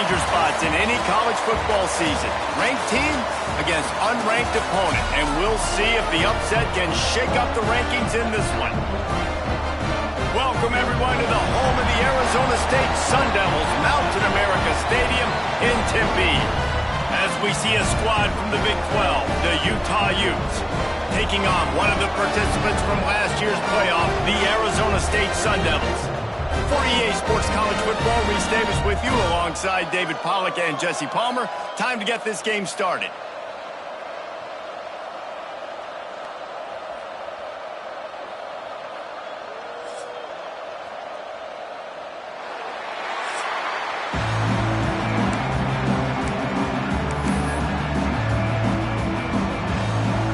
danger spots in any college football season. Ranked team against unranked opponent, and we'll see if the upset can shake up the rankings in this one. Welcome, everyone, to the home of the Arizona State Sun Devils, Mountain America Stadium in Tempe. As we see a squad from the Big 12, the Utah Utes, taking on one of the participants from last year's playoff, the Arizona State Sun Devils. For EA Sports College Football, Reese Davis with you alongside David Pollack and Jesse Palmer. Time to get this game started.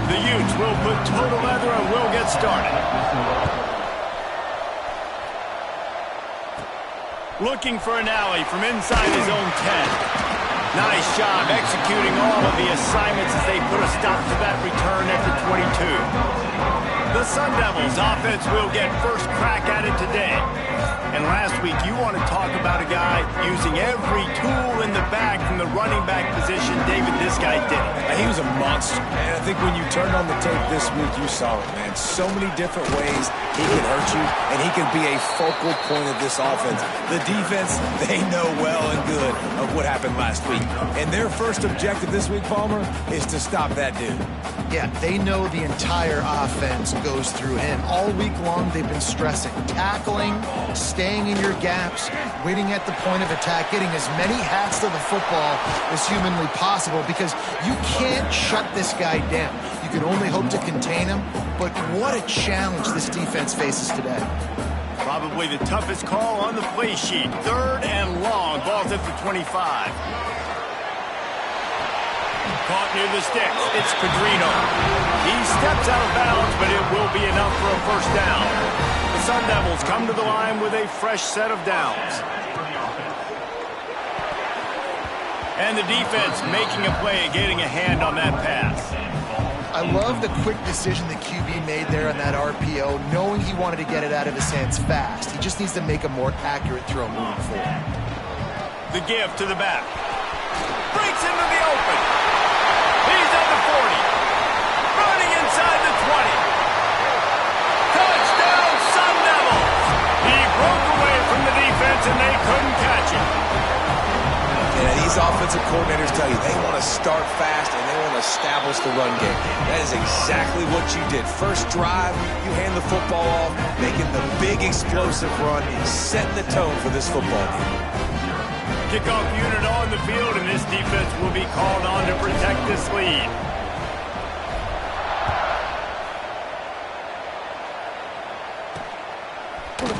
The Utes will put total leather and we'll get started. Looking for an alley from inside his own 10. Nice job executing all of the assignments as they put a stop to that return after 22. The Sun Devils offense will get first crack at it today. And last week, you want to talk about a guy using every tool in the bag from the running back position. David, this guy did it. He was a monster, man. I think when you turned on the tape this week, you saw it, man. So many different ways he can hurt you, and he can be a focal point of this offense. The defense, they know well and good of what happened last week. And their first objective this week, Palmer, is to stop that dude. Yeah, they know the entire offense goes through him. All week long, they've been stressing tackling, staying in your gaps, waiting at the point of attack, getting as many hats to the football as humanly possible, because you can't shut this guy down. You can only hope to contain him, but what a challenge this defense faces today. Probably the toughest call on the play sheet. 3rd and long. Ball's at the 25. Caught near the sticks. It's Pedrino. He steps out of bounds, but it will be enough for a first down. The Sun Devils come to the line with a fresh set of downs. And the defense making a play, getting a hand on that pass. I love the quick decision the QB made there on that RPO, knowing he wanted to get it out of his hands fast. He just needs to make a more accurate throw moving forward. The give to the back. Breaks into the open. He's at the 40. Running inside the 20. Touchdown, Sun Devils. He broke away from the defense and they couldn't catch him. Yeah, these offensive coordinators tell you they want to start fast and they want to establish the run game. That is exactly what you did. First drive, you hand the football off, making the big explosive run and setting the tone for this football game. Kickoff unit on the field, and this defense will be called on to protect this lead.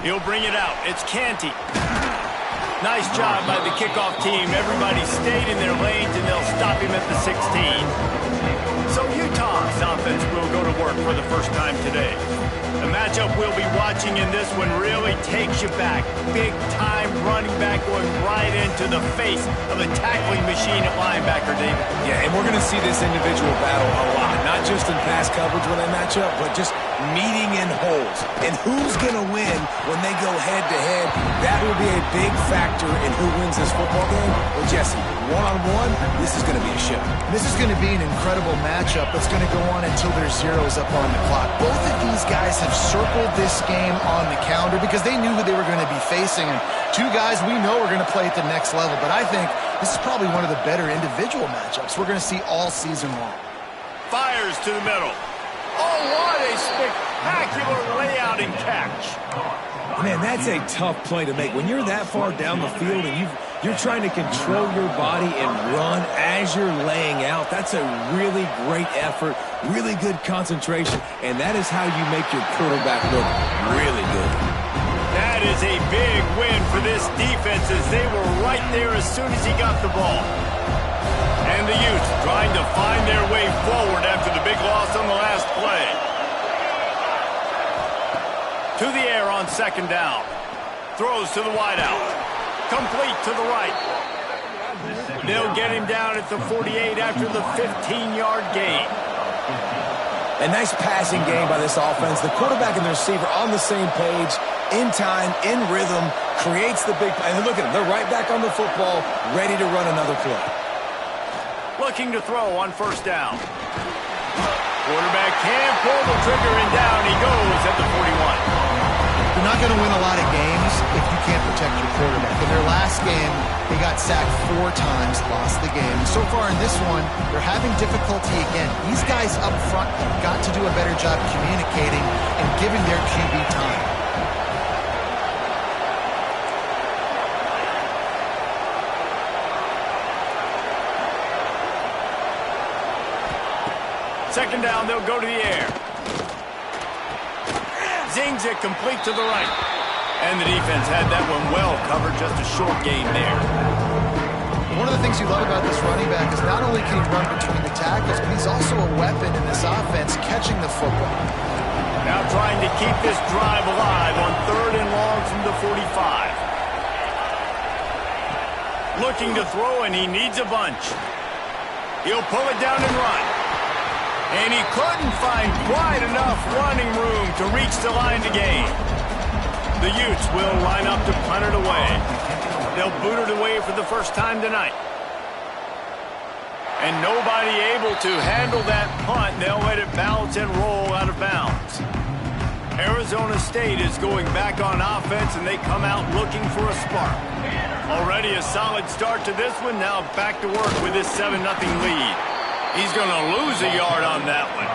He'll bring it out. It's Canty. Nice job by the kickoff team. Everybody stayed in their lanes, and they'll stop him at the 16. So Utah's offense will go to work for the first time today. The matchup we'll be watching in this one really takes you back. Big-time running back going right into the face of a tackling machine at linebacker, David. Yeah, and we're going to see this individual battle a lot. Not just in pass coverage when they match up, but just meeting in holes. And who's going to win when they go head-to-head? That will be a big factor in who wins this football game. Well, Jesse, one-on-one, this is going to be a show. This is going to be an incredible matchup that's going to go on until there's zeros up on the clock. Both of these guys have circled this game on the calendar because they knew who they were going to be facing. And two guys we know are going to play at the next level. But I think this is probably one of the better individual matchups we're going to see all season long. Fires to the middle. Oh, what a spectacular layout and catch. Man, that's a tough play to make. When you're that far down the field and you're trying to control your body and run as you're laying out, that's a really great effort, really good concentration, and that is how you make your quarterback look really good. That is a big win for this defense as they were right there as soon as he got the ball. And the Utes trying to find their way forward after the big loss on the last play. To the air on 2nd down. Throws to the wideout. Complete to the right. They'll get him down at the 48 after the 15-yard gain. A nice passing game by this offense. The quarterback and the receiver on the same page. in time, in rhythm, creates the big play. And look at them. They're right back on the football, ready to run another play. Looking to throw on first down. Quarterback can pull the trigger, and down he goes at the 41. You're not going to win a lot of games if you can't protect your quarterback. In their last game, they got sacked 4 times, lost the game. So far in this one, they're having difficulty again. These guys up front have got to do a better job communicating and giving their QB time. Second down, they'll go to the air. Zings it complete to the right. And the defense had that one well covered, just a short gain there. One of the things you love about this running back is not only can he run between the tackles, but he's also a weapon in this offense, catching the football. Now trying to keep this drive alive on 3rd and long from the 45. Looking to throw, and he needs a bunch. He'll pull it down and run. And he couldn't find quite enough running room to reach the line to gain. The Utes will line up to punt it away. They'll boot it away for the first time tonight. And nobody able to handle that punt. They'll let it bounce and roll out of bounds. Arizona State is going back on offense, and they come out looking for a spark. Already a solid start to this one. Now back to work with this 7-0 lead. He's going to lose a yard on that one.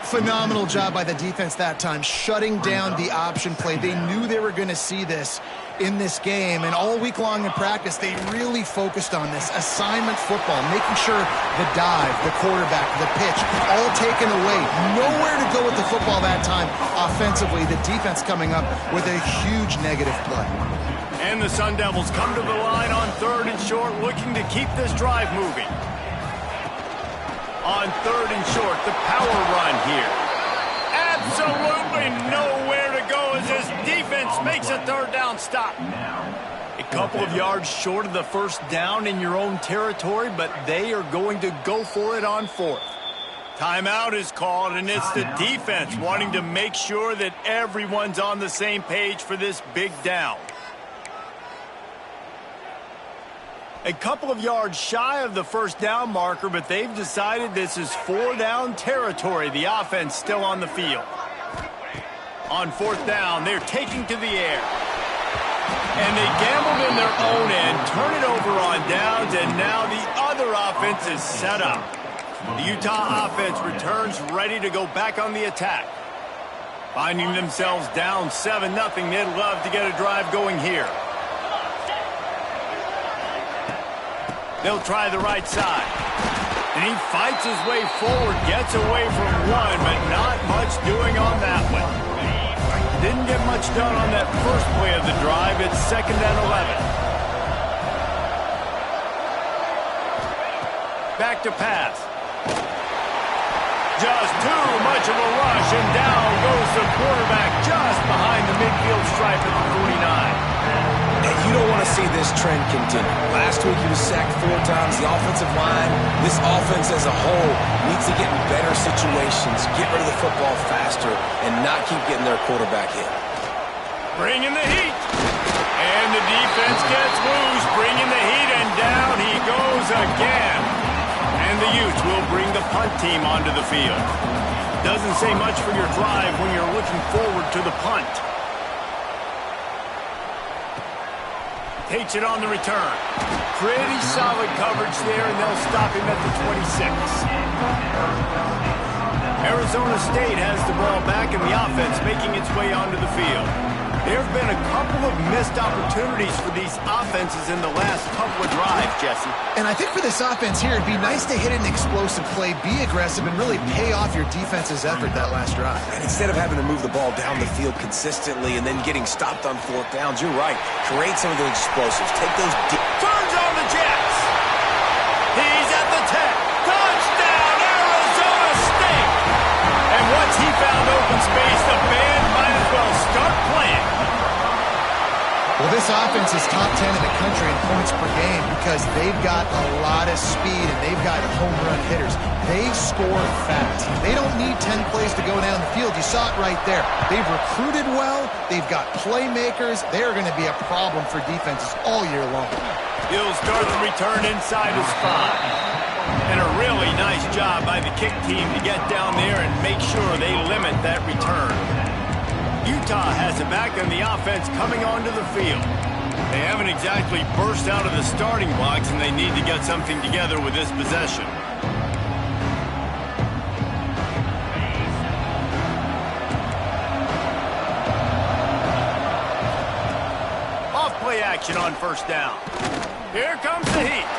Phenomenal job by the defense that time, shutting down the option play. They knew they were going to see this in this game, and all week long in practice, they really focused on this assignment football, making sure the dive, the quarterback, the pitch, all taken away. Nowhere to go with the football that time offensively. The defense coming up with a huge negative play. And the Sun Devils come to the line on 3rd and short, looking to keep this drive moving. On 3rd and short, the power run here. Absolutely nowhere to go as this defense makes a 3rd down stop. A couple of yards short of the first down in your own territory, but they are going to go for it on 4th. Timeout is called, and it's the defense wanting to make sure that everyone's on the same page for this big down. A couple of yards shy of the first down marker, but they've decided this is 4-down territory. The offense still on the field. On 4th down, they're taking to the air. And they gambled in their own end, turn it over on downs, and now the other offense is set up. The Utah offense returns ready to go back on the attack. Finding themselves down 7-0, they'd love to get a drive going here. They'll try the right side. And he fights his way forward, gets away from one, but not much doing on that one. Didn't get much done on that first play of the drive. It's 2nd and 11. Back to pass. Just too much of a rush, and down goes the quarterback just behind the midfield stripe at the 49. And you don't want to see this trend continue. Last week he was sacked 4 times. The offensive line, this offense as a whole, needs to get in better situations, get rid of the football faster, and not keep getting their quarterback hit. Bringing the heat. And the defense gets loose, bringing the heat, and down he goes again. And the Utes will bring the punt team onto the field. Doesn't say much for your drive when you're looking forward to the punt. Takes it on the return. Pretty solid coverage there, and they'll stop him at the 26. Arizona State has the ball back, and the offense making its way onto the field. There have been a couple of missed opportunities for these offenses in the last couple of drives, Jesse. And I think for this offense here, it'd be nice to hit an explosive play, be aggressive, and really pay off your defense's effort that last drive. And instead of having to move the ball down the field consistently and then getting stopped on 4th downs, you're right. Create some of those explosives. Take those deep. Turns on the Jets. He's at the 10. Touchdown, Arizona State. And once he found open space, the band might as well start playing. Well, This offense is top 10 in the country in points per game because they've got a lot of speed and they've got home run hitters. They score fast. They don't need 10 plays to go down the field. You saw it right there. They've recruited well. They've got playmakers. They're going to be a problem for defenses all year long. He'll start the return inside his 5. And a really nice job by the kick team to get down there and make sure they limit that return. Utah has it back on the offense coming onto the field. They haven't exactly burst out of the starting blocks, and they need to get something together with this possession. Off-play action on first down. Here comes the heat.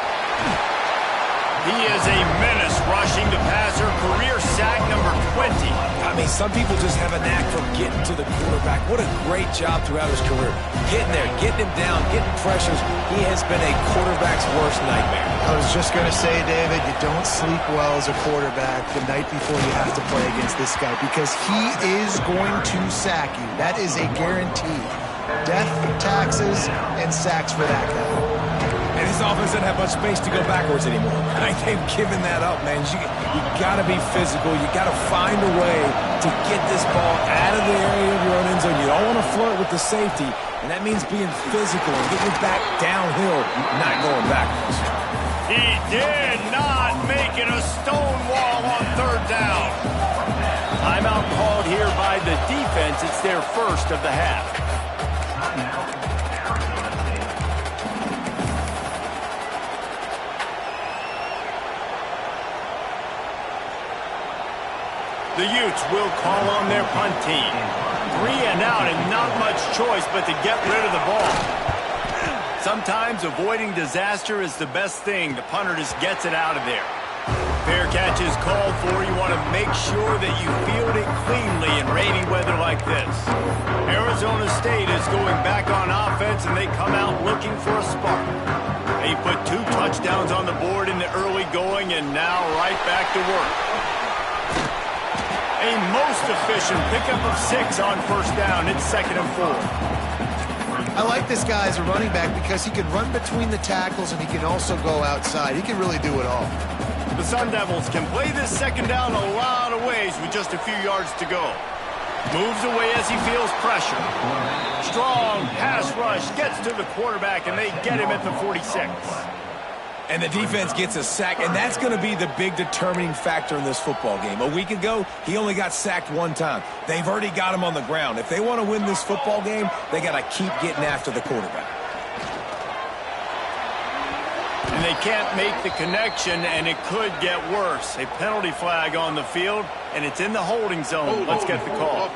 He is a menace rushing the passer, career sack number 20. I mean, some people just have a knack for getting to the quarterback. What a great job throughout his career. Getting there, getting him down, getting pressures. He has been a quarterback's worst nightmare. I was just going to say, David, you don't sleep well as a quarterback the night before you have to play against this guy because he is going to sack you. That is a guarantee. Death, taxes, and sacks for that guy. And his offense doesn't have much space to go backwards anymore. They've given that up, man. You got to be physical. You got to find a way to get this ball out of the area of your own end zone. You don't want to flirt with the safety, and that means being physical and getting back downhill, not going backwards. He did not make it a stone wall on third down. Timeout called here by the defense. It's their first of the half. The Utes will call on their punt team. 3 and out and not much choice but to get rid of the ball. Sometimes avoiding disaster is the best thing. The punter just gets it out of there. Fair catch is called for. You want to make sure that you field it cleanly in rainy weather like this. Arizona State is going back on offense, and they come out looking for a spark. They put 2 touchdowns on the board in the early going, and now right back to work. A most efficient pickup of 6 on first down. It's 2nd and 4. I like this guy as a running back because he can run between the tackles and he can also go outside. He can really do it all. The Sun Devils can play this 2nd down a lot of ways with just a few yards to go. Moves away as he feels pressure. Strong pass rush gets to the quarterback, and they get him at the 46. And the defense gets a sack, and that's going to be the big determining factor in this football game. A week ago, he only got sacked 1 time. They've already got him on the ground. If they want to win this football game, they got to keep getting after the quarterback. And they can't make the connection, and it could get worse. A penalty flag on the field, and it's in the holding zone. Let's get the call.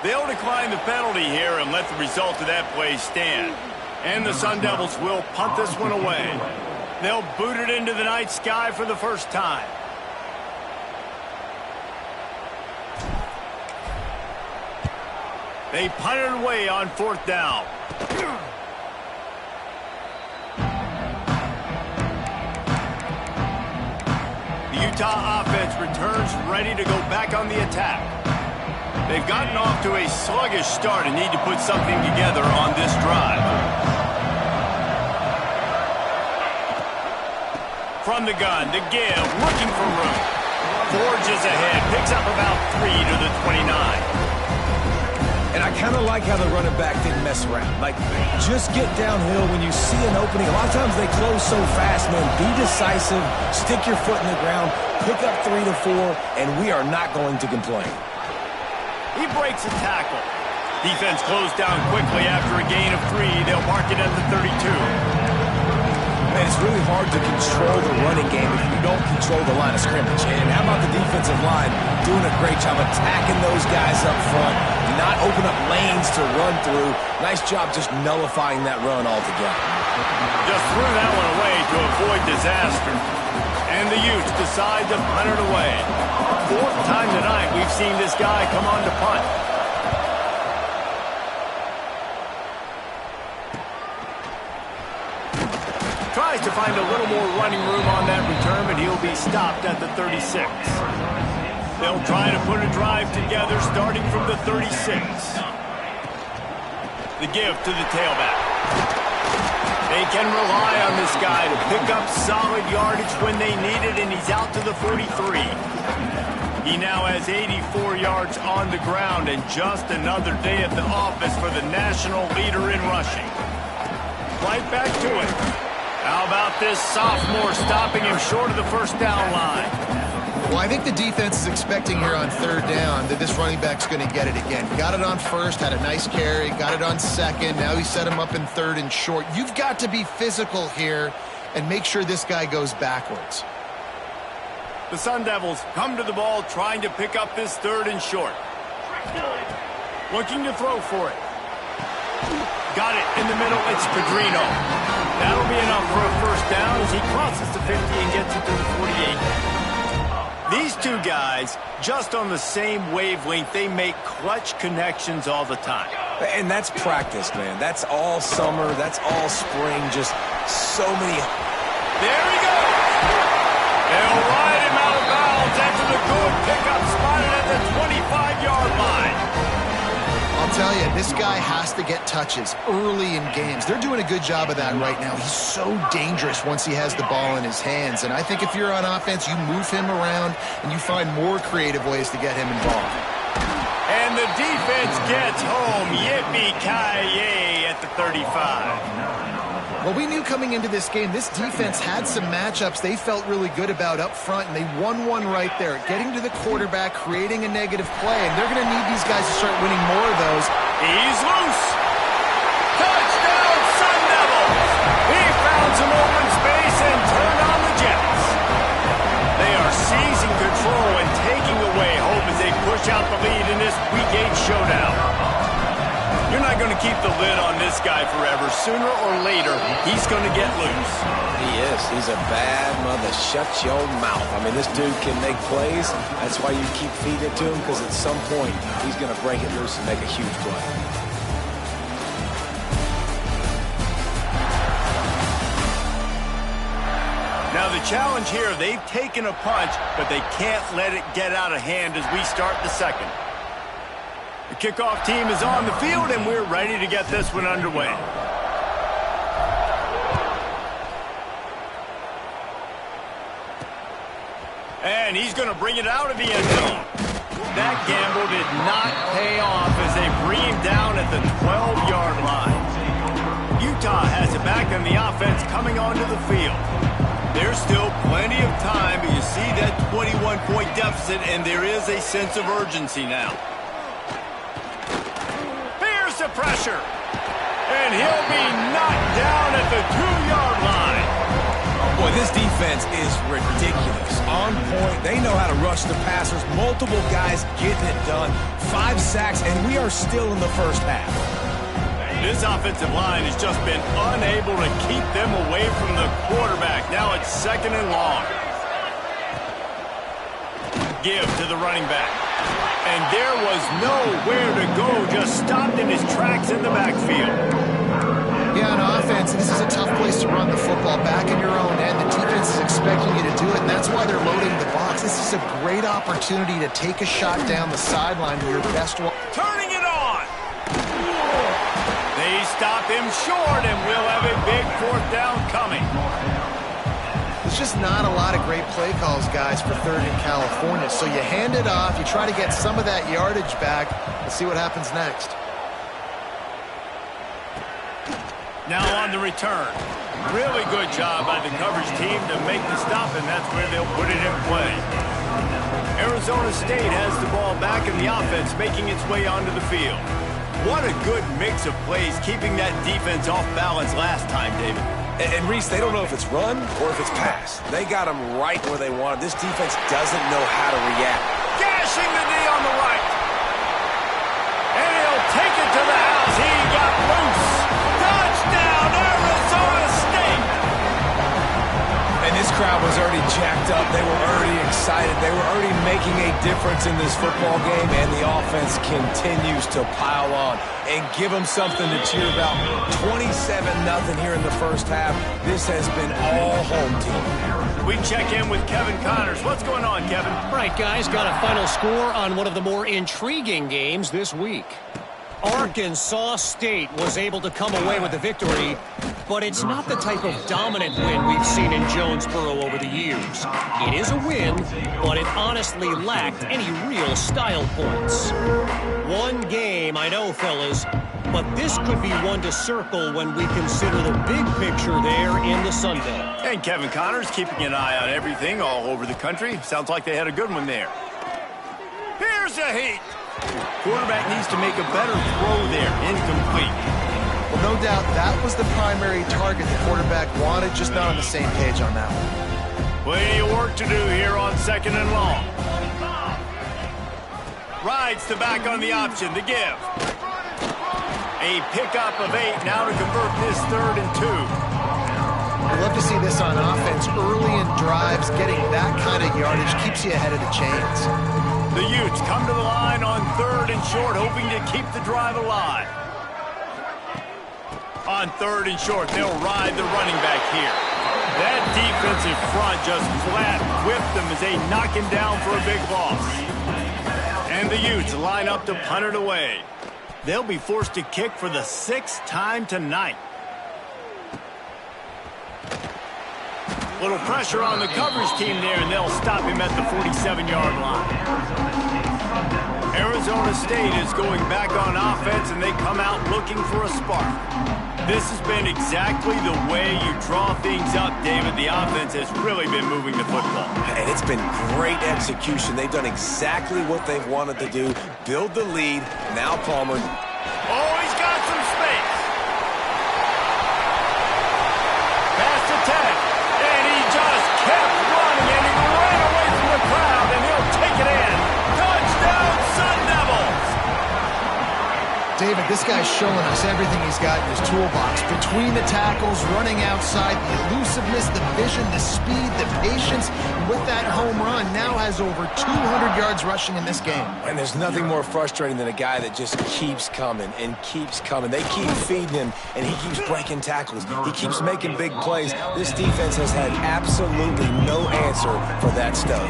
They'll decline the penalty here and let the result of that play stand. And the Sun Devils will punt this one away. They'll boot it into the night sky for the first time. They punt it away on 4th down. The Utah offense returns ready to go back on the attack. They've gotten off to a sluggish start and need to put something together on this drive. From the gun, to give, looking for room. Forges ahead, picks up about 3 to the 29. And I kind of like how the running back didn't mess around. Like, just get downhill when you see an opening. A lot of times they close so fast, man. Be decisive, stick your foot in the ground, pick up 3 to 4, and we are not going to complain. He breaks a tackle. Defense closed down quickly after a gain of 3. They'll mark it at the 32. Man, it's really hard to control the running game if you don't control the line of scrimmage. And how about the defensive line doing a great job attacking those guys up front, not open up lanes to run through. Nice job just nullifying that run altogether. Just threw that one away to avoid disaster. And the Utes decide to punt it away. 4th time tonight we've seen this guy come on to punt. Tries to find a little more running room on that return, but he'll be stopped at the 36. They'll try to put a drive together starting from the 36. The give to the tailback. They can rely on this guy to pick up solid yardage when they need it, and he's out to the 43. He now has 84 yards on the ground, and just another day at the office for the national leader in rushing. Right back to it. How about this sophomore stopping him short of the first down line? Well, I think the defense is expecting here on third down that this running back's going to get it again. Got it on first, had a nice carry, got it on second. Now he set him up in third and short. You've got to be physical here and make sure this guy goes backwards. The Sun Devils come to the ball trying to pick up this third and short. Looking to throw for it. Got it in the middle. It's Pedrino. That'll be enough for a first down as he crosses the 50 and gets it to the 48. These two guys, just on the same wavelength, they make clutch connections all the time. And that's practice, man. That's all summer. That's all spring. Just so many. There he goes. They'll ride him out of bounds after the good pickup spotted at the 25-yard line. I'll tell you, this guy has to get touches early in games. They're doing a good job of that right now. He's so dangerous once he has the ball in his hands. And I think if you're on offense, you move him around and you find more creative ways to get him involved. And the defense gets home. Yippee-ki-yay at the 35. Well, we knew coming into this game, this defense had some matchups they felt really good about up front, and they won one right there. Getting to the quarterback, creating a negative play, and they're going to need these guys to start winning more of those. He's loose. Touchdown, Sun Devils. He found some open space and turned on the Jets. They are seizing control and taking away hope as they push out the lead in this Week 8 showdown. You're not going to keep the lid on this guy forever. Sooner or later, he's going to get loose. He is. He's a bad mother. Shut your mouth. I mean, this dude can make plays. That's why you keep feeding it to him, because at some point, he's going to break it loose and make a huge play. Now the challenge here, they've taken a punch, but they can't let it get out of hand as we start the second. The kickoff team is on the field, and we're ready to get this one underway. And he's going to bring it out of the end zone. That gamble did not pay off as they bring him down at the 12-yard line. Utah has it back on the offense coming onto the field. There's still plenty of time, but you see that 21-point deficit, and there is a sense of urgency now. The pressure, and he'll be knocked down at the 2-yard line. Oh boy, this defense is ridiculous. On point, they know how to rush the passers. Multiple guys getting it done. 5 sacks, and we are still in the first half. This offensive line has just been unable to keep them away from the quarterback. Now it's second and long. Give to the running back. And there was nowhere to go, just stopped in his tracks in the backfield. Yeah, on offense, this is a tough place to run the football back in your own end. The defense is expecting you to do it, and that's why they're loading the box. This is a great opportunity to take a shot down the sideline to your best one. Turning it on! They stop him short, and we'll have a big fourth down coming. There's just not a lot of great play calls, guys, for third in California. So you hand it off, you try to get some of that yardage back, and see what happens next. Now on the return. Really good job by the coverage team to make the stop, and that's where they'll put it in play. Arizona State has the ball back in the offense, making its way onto the field. What a good mix of plays, keeping that defense off balance last time, David. And Reese, they don't know if it's run or if it's pass. They got them right where they want it. This defense doesn't know how to react. Gashing the knee on the right. And he'll take it to the house. He got loose. Touchdown, Arizona State. And this crowd was already jacked up. They were already excited. They were already making a difference in this football game, and the offense continues to pile on and give them something to cheer about. 27-0 here in the first half. This has been all home team. We check in with Kevin Connors. What's going on, Kevin? All right, guys, got a final score on one of the more intriguing games this week. Arkansas State was able to come away with the victory, but it's not the type of dominant win we've seen in Jonesboro over the years. It is a win, but it honestly lacked any real style points. One game, I know, fellas, but this could be one to circle when we consider the big picture there in the Sun Belt. And Kevin Connors keeping an eye on everything all over the country. Sounds like they had a good one there. Here's a heat. Quarterback needs to make a better throw there. Incomplete. Well, no doubt that was the primary target the quarterback wanted, just not on the same page on that one. Plenty of work to do here on 2nd and long. Rides to back on the option to give. A pickup of 8 now to convert this 3rd and 2. I'd love to see this on offense early in drives. Getting that kind of yardage keeps you ahead of the chains. The Utes come to the line on 3rd and short, hoping to keep the drive alive. On 3rd and short, they'll ride the running back here. That defensive front just flat whipped them as they knock him down for a big loss. And the Utes line up to punt it away. They'll be forced to kick for the 6th time tonight. Little pressure on the coverage team there, and they'll stop him at the 47-yard line. Arizona State is going back on offense, and they come out looking for a spark. This has been exactly the way you draw things up, David. The offense has really been moving the football. And it's been great execution. They've done exactly what they've wanted to do. Build the lead. Now Palmer. Oh, he's got some space. Pass to Ted. And he just kept running, and he ran away from the crowd, and he'll take it in. Touchdown, Sun Devils! David, this guy's showing us everything he's got in his toolbox. Between the tackles, running outside, the elusiveness, the vision, the speed, the patience. And with that home run, now has over 200 yards rushing in this game. And there's nothing more frustrating than a guy that just keeps coming and keeps coming. They keep feeding him, and he keeps breaking tackles. He keeps making big plays. This defense has had absolutely no answer for that stuff.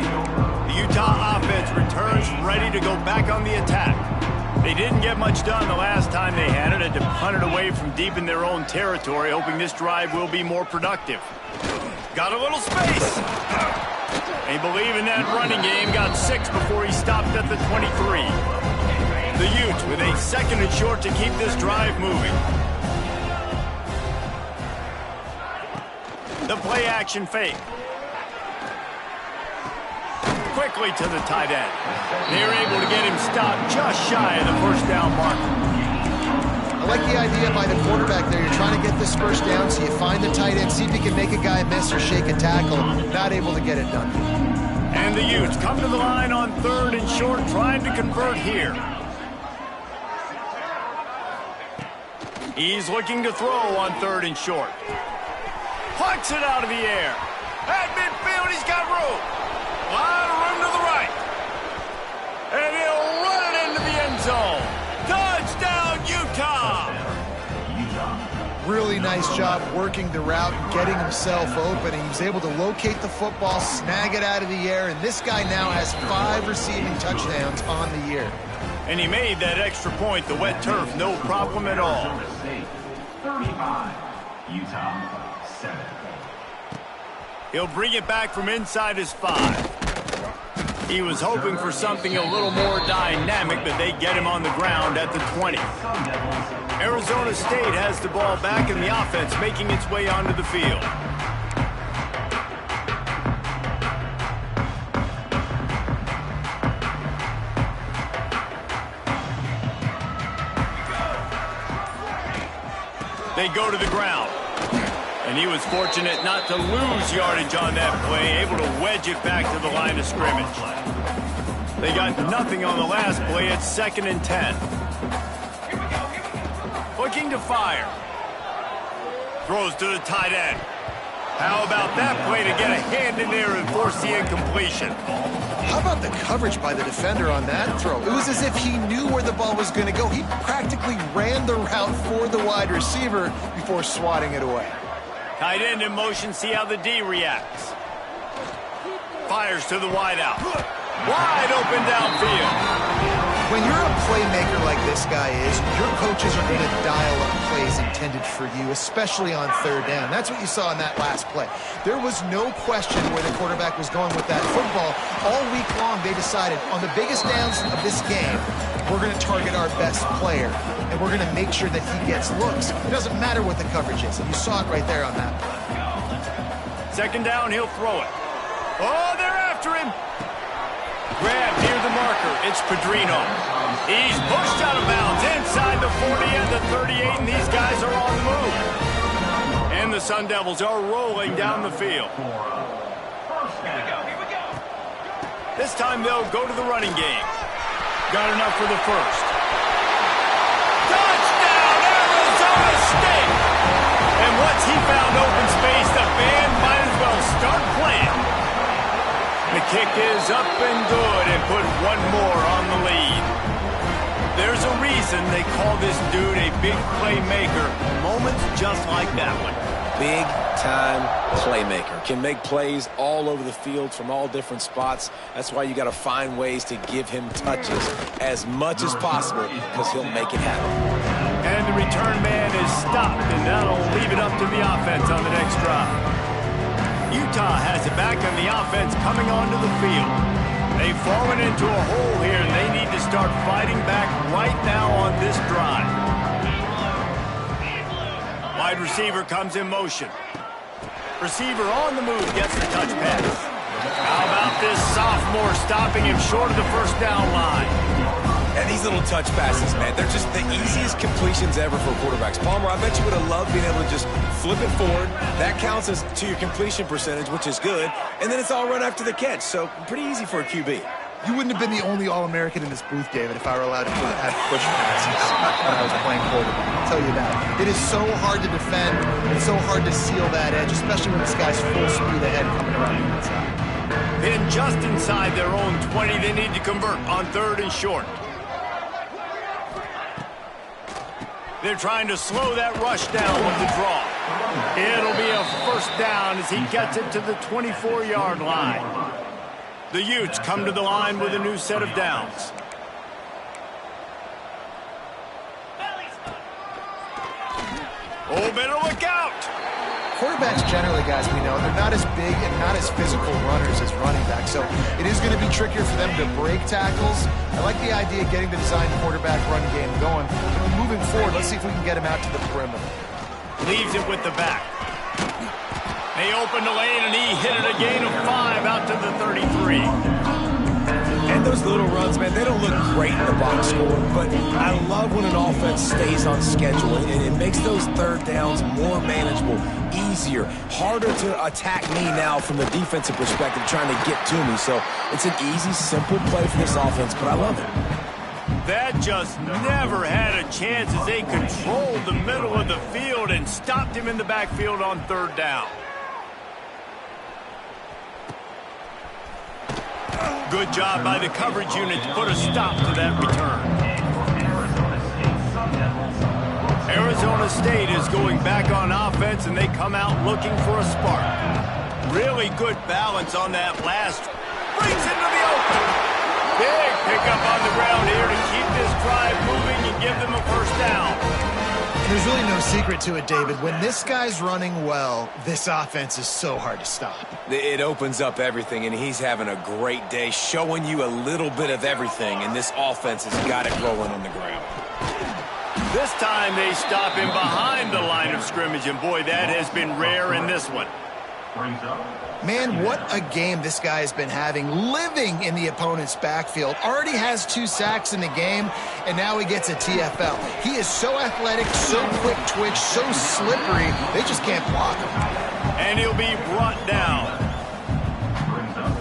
The Utah offense returns ready to go back on the attack. They didn't get much done the last time they had it, to punt it away from deep in their own territory, hoping this drive will be more productive. Got a little space. They believe in that running game, got 6 before he stopped at the 23. The Utes with a 2nd and short to keep this drive moving. The play action fake. Quickly to the tight end. They're able to get him stopped just shy of the 1st down marker. I like the idea by the quarterback there. You're trying to get this 1st down, so you find the tight end, see if you can make a guy miss or shake a tackle. Not able to get it done. And the Utes come to the line on 3rd and short, trying to convert here. He's looking to throw on 3rd and short. Plucks it out of the air. At midfield, he's got room. A lot of room to the right. And he'll run it into the end zone. Touchdown, Utah! Really nice job working the route and getting himself open. He was able to locate the football, snag it out of the air, and this guy now has 5 receiving touchdowns on the year. And he made that extra point, the wet turf, no problem at all. 35, Utah 7. He'll bring it back from inside his 5. He was hoping for something a little more dynamic, but they get him on the ground at the 20. Arizona State has the ball back in the offense, making its way onto the field. They go to the ground. And he was fortunate not to lose yardage on that play, able to wedge it back to the line of scrimmage. They got nothing on the last play. It's 2nd and 10. Looking to fire. Throws to the tight end. How about that play to get a hand in there and force the incompletion? How about the coverage by the defender on that throw? It was as if he knew where the ball was going to go. He practically ran the route for the wide receiver before swatting it away. Tight end in motion, see how the D reacts. Fires to the wideout. Wide open downfield. When you're a playmaker like this guy is, your coaches are going to dial up plays intended for you, especially on third down. That's what you saw in that last play. There was no question where the quarterback was going with that football. All week long, they decided on the biggest downs of this game, we're going to target our best player, and we're going to make sure that he gets looks. It doesn't matter what the coverage is, and you saw it right there on that play. Second down, he'll throw it. Oh, they're after him. Grab near the marker. It's Pedrino. He's pushed out of bounds inside the 40 and the 38, and these guys are on the move. And the Sun Devils are rolling down the field. This time they'll go to the running game. Got enough for the first. Touchdown, Arizona State! And once he found open space, the band might as well start playing. The kick is up and good and put one more on the lead. There's a reason they call this dude a big playmaker. Moments just like that one. Big-time playmaker. Can make plays all over the field from all different spots. That's why you got to find ways to give him touches as much as possible because he'll make it happen. And the return man is stopped, and that'll leave it up to the offense on the next drive. Utah has it back on the offense coming onto the field. They've fallen into a hole here, and they need to start fighting back right now on this drive. Wide receiver comes in motion. Receiver on the move gets the touch pass. How about this sophomore stopping him short of the first down line? And these little touch passes, man, they're just the easiest completions ever for quarterbacks. Palmer, I bet you would have loved being able to just flip it forward. That counts as to your completion percentage, which is good. And then it's all run after the catch, so pretty easy for a QB. You wouldn't have been the only All-American in this booth, David, if I were allowed to have push passes when I was playing quarterback. I'll tell you that. It is so hard to defend. It's so hard to seal that edge, especially when this guy's full speed ahead coming around the inside. Pinned just inside their own 20, they need to convert on third and short. They're trying to slow that rush down with the draw. It'll be a first down as he gets it to the 24-yard line. The Utes come to the line with a new set of downs. Oh, better look out! Quarterbacks generally, guys, we know, they're not as big and not as physical runners as running backs, so it is going to be trickier for them to break tackles. I like the idea of getting the design quarterback run game going. Moving forward, let's see if we can get him out to the perimeter. Leaves it with the back. They open the lane, and he hit it a gain of 5 out to the 33. And those little runs, man, they don't look great in the box score, but I love when an offense stays on schedule, and it makes those third downs more manageable, easier, harder to attack me now from the defensive perspective trying to get to me. So it's an easy, simple play for this offense, but I love it. That just never had a chance as they controlled the middle of the field and stopped him in the backfield on third down. Good job by the coverage unit to put a stop to that return. Arizona State is going back on offense, and they come out looking for a spark. Really good balance on that last. Brings into the open. Big pickup on the ground here to keep this drive moving and give them a first down. There's really no secret to it, David. When this guy's running well, this offense is so hard to stop. It opens up everything, and he's having a great day, showing you a little bit of everything, and this offense has got it rolling on the ground. This time they stop him behind the line of scrimmage, and boy, that has been rare in this one. Man, what a game this guy has been having, living in the opponent's backfield. Already has 2 sacks in the game, and now he gets a TFL. He is so athletic, so quick twitch, so slippery, they just can't block him. And he'll be brought down.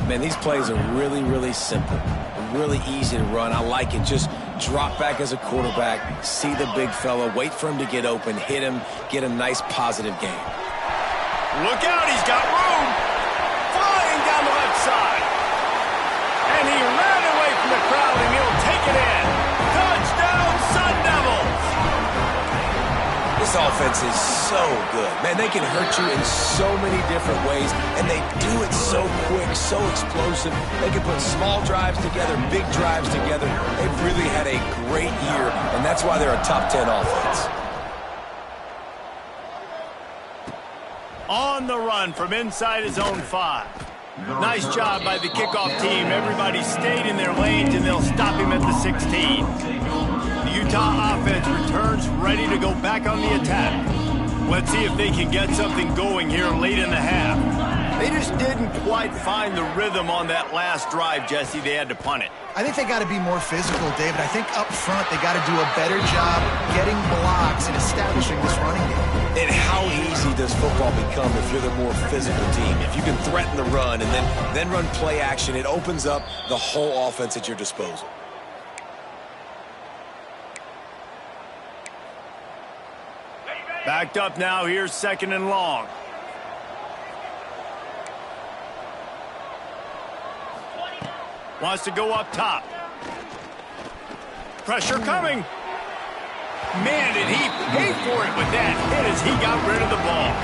Man, these plays are really, really simple. Really easy to run. I like it. Just drop back as a quarterback, see the big fella, wait for him to get open, hit him, get a nice positive game. Look out, he's got room. Flying down the left side. And he ran away from the crowd, and he'll take it in. Touchdown, Sun Devils! This offense offense is so good. Man, they can hurt you in so many different ways, and they do it so quick, so explosive. They can put small drives together, big drives together. They've really had a great year, and that's why they're a top 10 offense. On the run from inside his own 5. Nice job by the kickoff team. Everybody stayed in their lanes, and they'll stop him at the 16. The Utah offense returns ready to go back on the attack. Let's see if they can get something going here late in the half. They just didn't quite find the rhythm on that last drive, Jesse. They had to punt it. I think they got to be more physical, David. I think up front they got to do a better job getting blocks and establishing this running game. And how easy does football become if you're the more physical team? If you can threaten the run and then run play action, it opens up the whole offense at your disposal. Backed up now. Here's 2nd and long. Wants to go up top. Pressure coming. Man, did he pay for it with that hit as he got rid of the ball.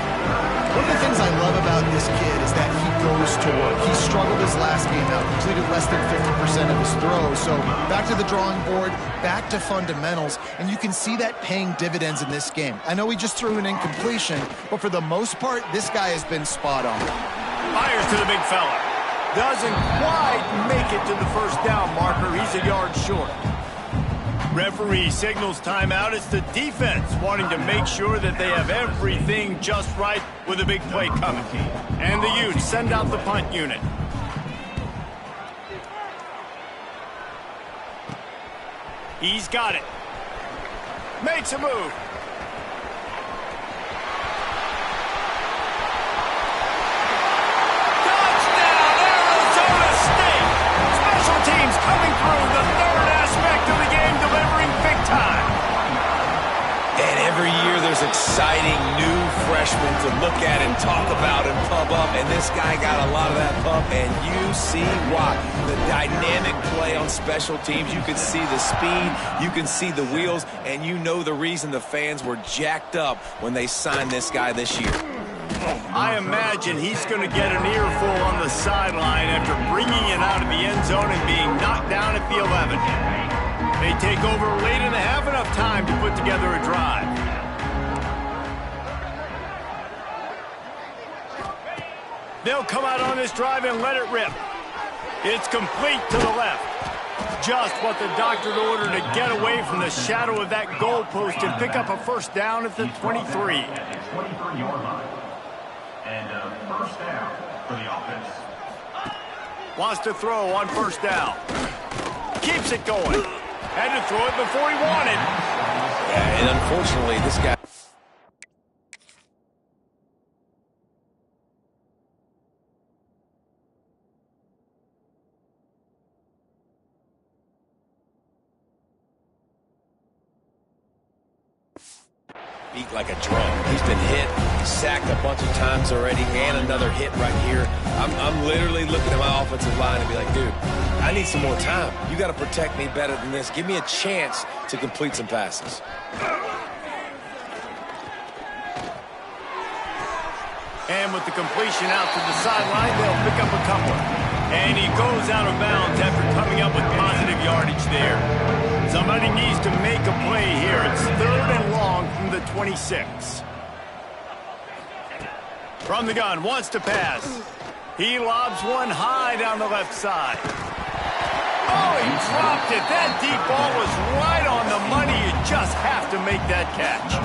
One of the things I love about this kid is that he goes to work. He struggled his last game out, completed less than 50% of his throws. So back to the drawing board, back to fundamentals, and you can see that paying dividends in this game. I know he just threw an incompletion, but for the most part, this guy has been spot on. Fires to the big fella. Doesn't quite make it to the first down marker. He's a yard short. Referee signals timeout. It's the defense wanting to make sure that they have everything just right with a big play coming. And the Utes send out the punt unit. He's got it. Makes a move. Touchdown, Arizona State! Special teams coming through, the third aspect of the game, delivering big time. And every year there's exciting new freshmen to look at and talk about and pump up. And this guy got a lot of that pump, and you see why. The dynamic play on special teams. You can see the speed, you can see the wheels, and you know the reason the fans were jacked up when they signed this guy this year. I imagine he's going to get an earful on the sideline after bringing it out of the end zone and being knocked down at the 11. They take over late in the half, enough time to put together a drive. They'll come out on this drive and let it rip. It's complete to the left. Just what the doctor ordered to get away from the shadow of that goalpost and pick up a first down at the 23. 23-yard line. And first down for the offense. Wants to throw on first down. Keeps it going. Had to throw it before he wanted. Yeah, and unfortunately, this guy... beat like a drum. He's been hit, sacked a bunch of times already, and another hit right here. I'm literally looking at my offensive line and be like, dude, I need some more time. You got to protect me better than this. Give me a chance to complete some passes. And with the completion out to the sideline, they'll pick up a couple. And he goes out of bounds after coming up with positive yardage there. Somebody needs to make a play here. It's 3rd and long from the 26. From the gun, wants to pass. He lobs one high down the left side. Oh, he dropped it. That deep ball was right on the money. You just have to make that catch.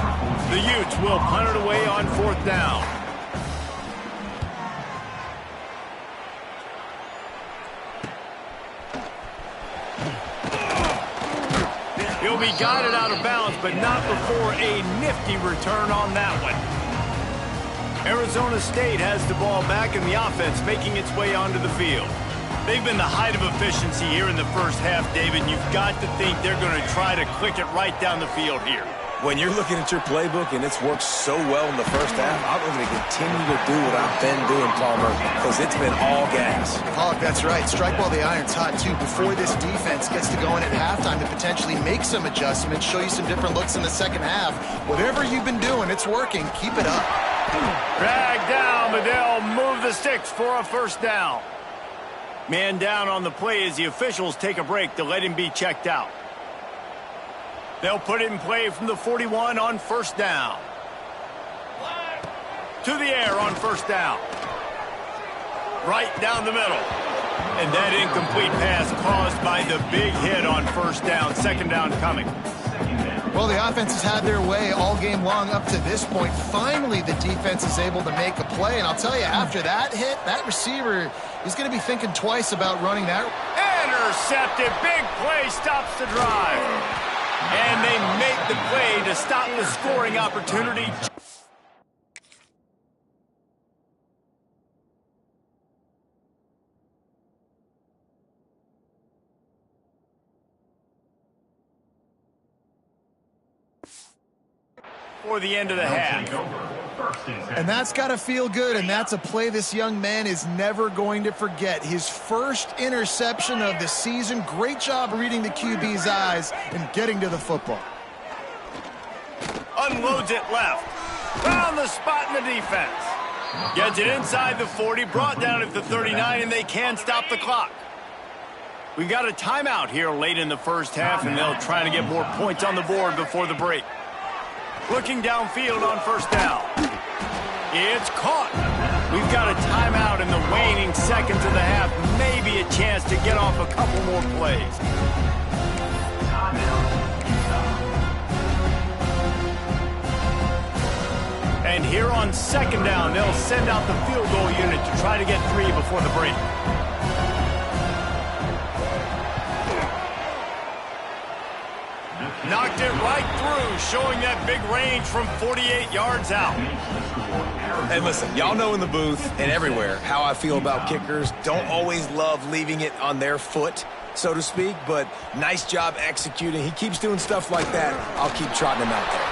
The Utes will punt it away on 4th down. He'll be guided out of bounds, but not before a nifty return on that one. Arizona State has the ball back in the offense, making its way onto the field. They've been the height of efficiency here in the first half, David. You've got to think they're going to try to click it right down the field here. When you're looking at your playbook and it's worked so well in the first half, I'm going to continue to do what I've been doing, Palmer, because it's been all gas. Oh, that's right. Strike while the iron's hot, too. Before this defense gets to go in at halftime to potentially make some adjustments, show you some different looks in the second half. Whatever you've been doing, it's working. Keep it up. Drag down, but they'll move the sticks for a first down. Man down on the play as the officials take a break to let him be checked out. They'll put it in play from the 41 on first down. To the air on first down. Right down the middle. And that incomplete pass caused by the big hit on first down. Second down coming. Well, the offense has had their way all game long up to this point. Finally, the defense is able to make a play. And I'll tell you, after that hit, that receiver is going to be thinking twice about running that. Intercepted. Big play stops the drive. And they make the play to stop the scoring opportunity. For the end of the half. And that's got to feel good, and that's a play this young man is never going to forget. His first interception of the season. Great job reading the QB's eyes and getting to the football. Unloads it left. Found the spot in the defense. Gets it inside the 40, brought down at the 39, and they can stop the clock. We got a timeout here late in the first half, and they'll try to get more points on the board before the break. Looking downfield on first down. It's caught. We've got a timeout in the waning seconds of the half. Maybe a chance to get off a couple more plays. And here on second down, they'll send out the field goal unit to try to get 3 before the break. Knocked it right through, showing that big range from 48 yards out. And listen, y'all know in the booth and everywhere how I feel about kickers. Don't always love leaving it on their foot, so to speak, but nice job executing. He keeps doing stuff like that. I'll keep trotting him out there.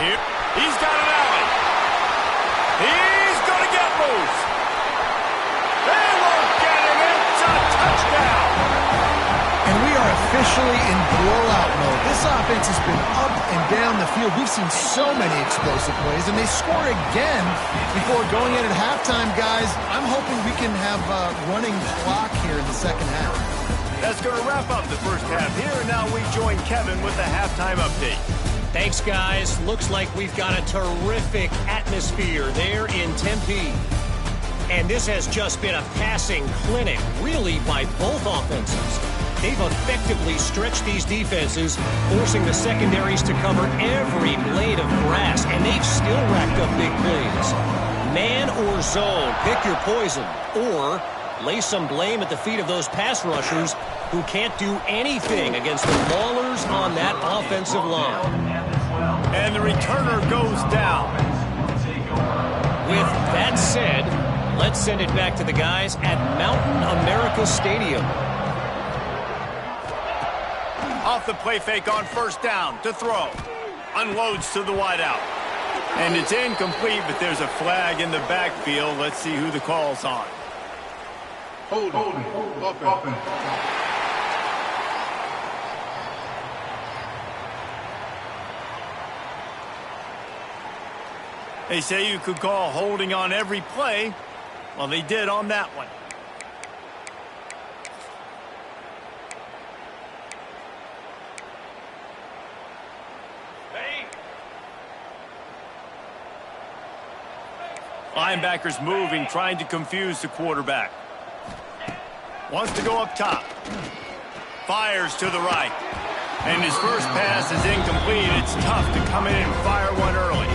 Here, he's got it out. He's going to get loose. They won't get him. It's a touchdown. And we are officially in blowout mode. This offense has been up and down the field. We've seen so many explosive plays, and they score again before going in at halftime, guys. I'm hoping we can have a running clock here in the second half. That's going to wrap up the first half here, and now we join Kevin with the halftime update. Thanks, guys. Looks like we've got a terrific atmosphere there in Tempe. And this has just been a passing clinic, really, by both offenses. They've effectively stretched these defenses, forcing the secondaries to cover every blade of grass, and they've still racked up big plays. Man or zone, pick your poison, or lay some blame at the feet of those pass rushers who can't do anything against the maulers on that offensive line. And the returner goes down. With that said, let's send it back to the guys at Mountain America Stadium. Off the play fake on first down to throw. Unloads to the wideout. And it's incomplete, but there's a flag in the backfield. Let's see who the call's on. Holding. They say you could call holding on every play. Well, they did on that one. Linebackers moving, trying to confuse the quarterback. Wants to go up top. Fires to the right. And his first pass is incomplete. It's tough to come in and fire one early.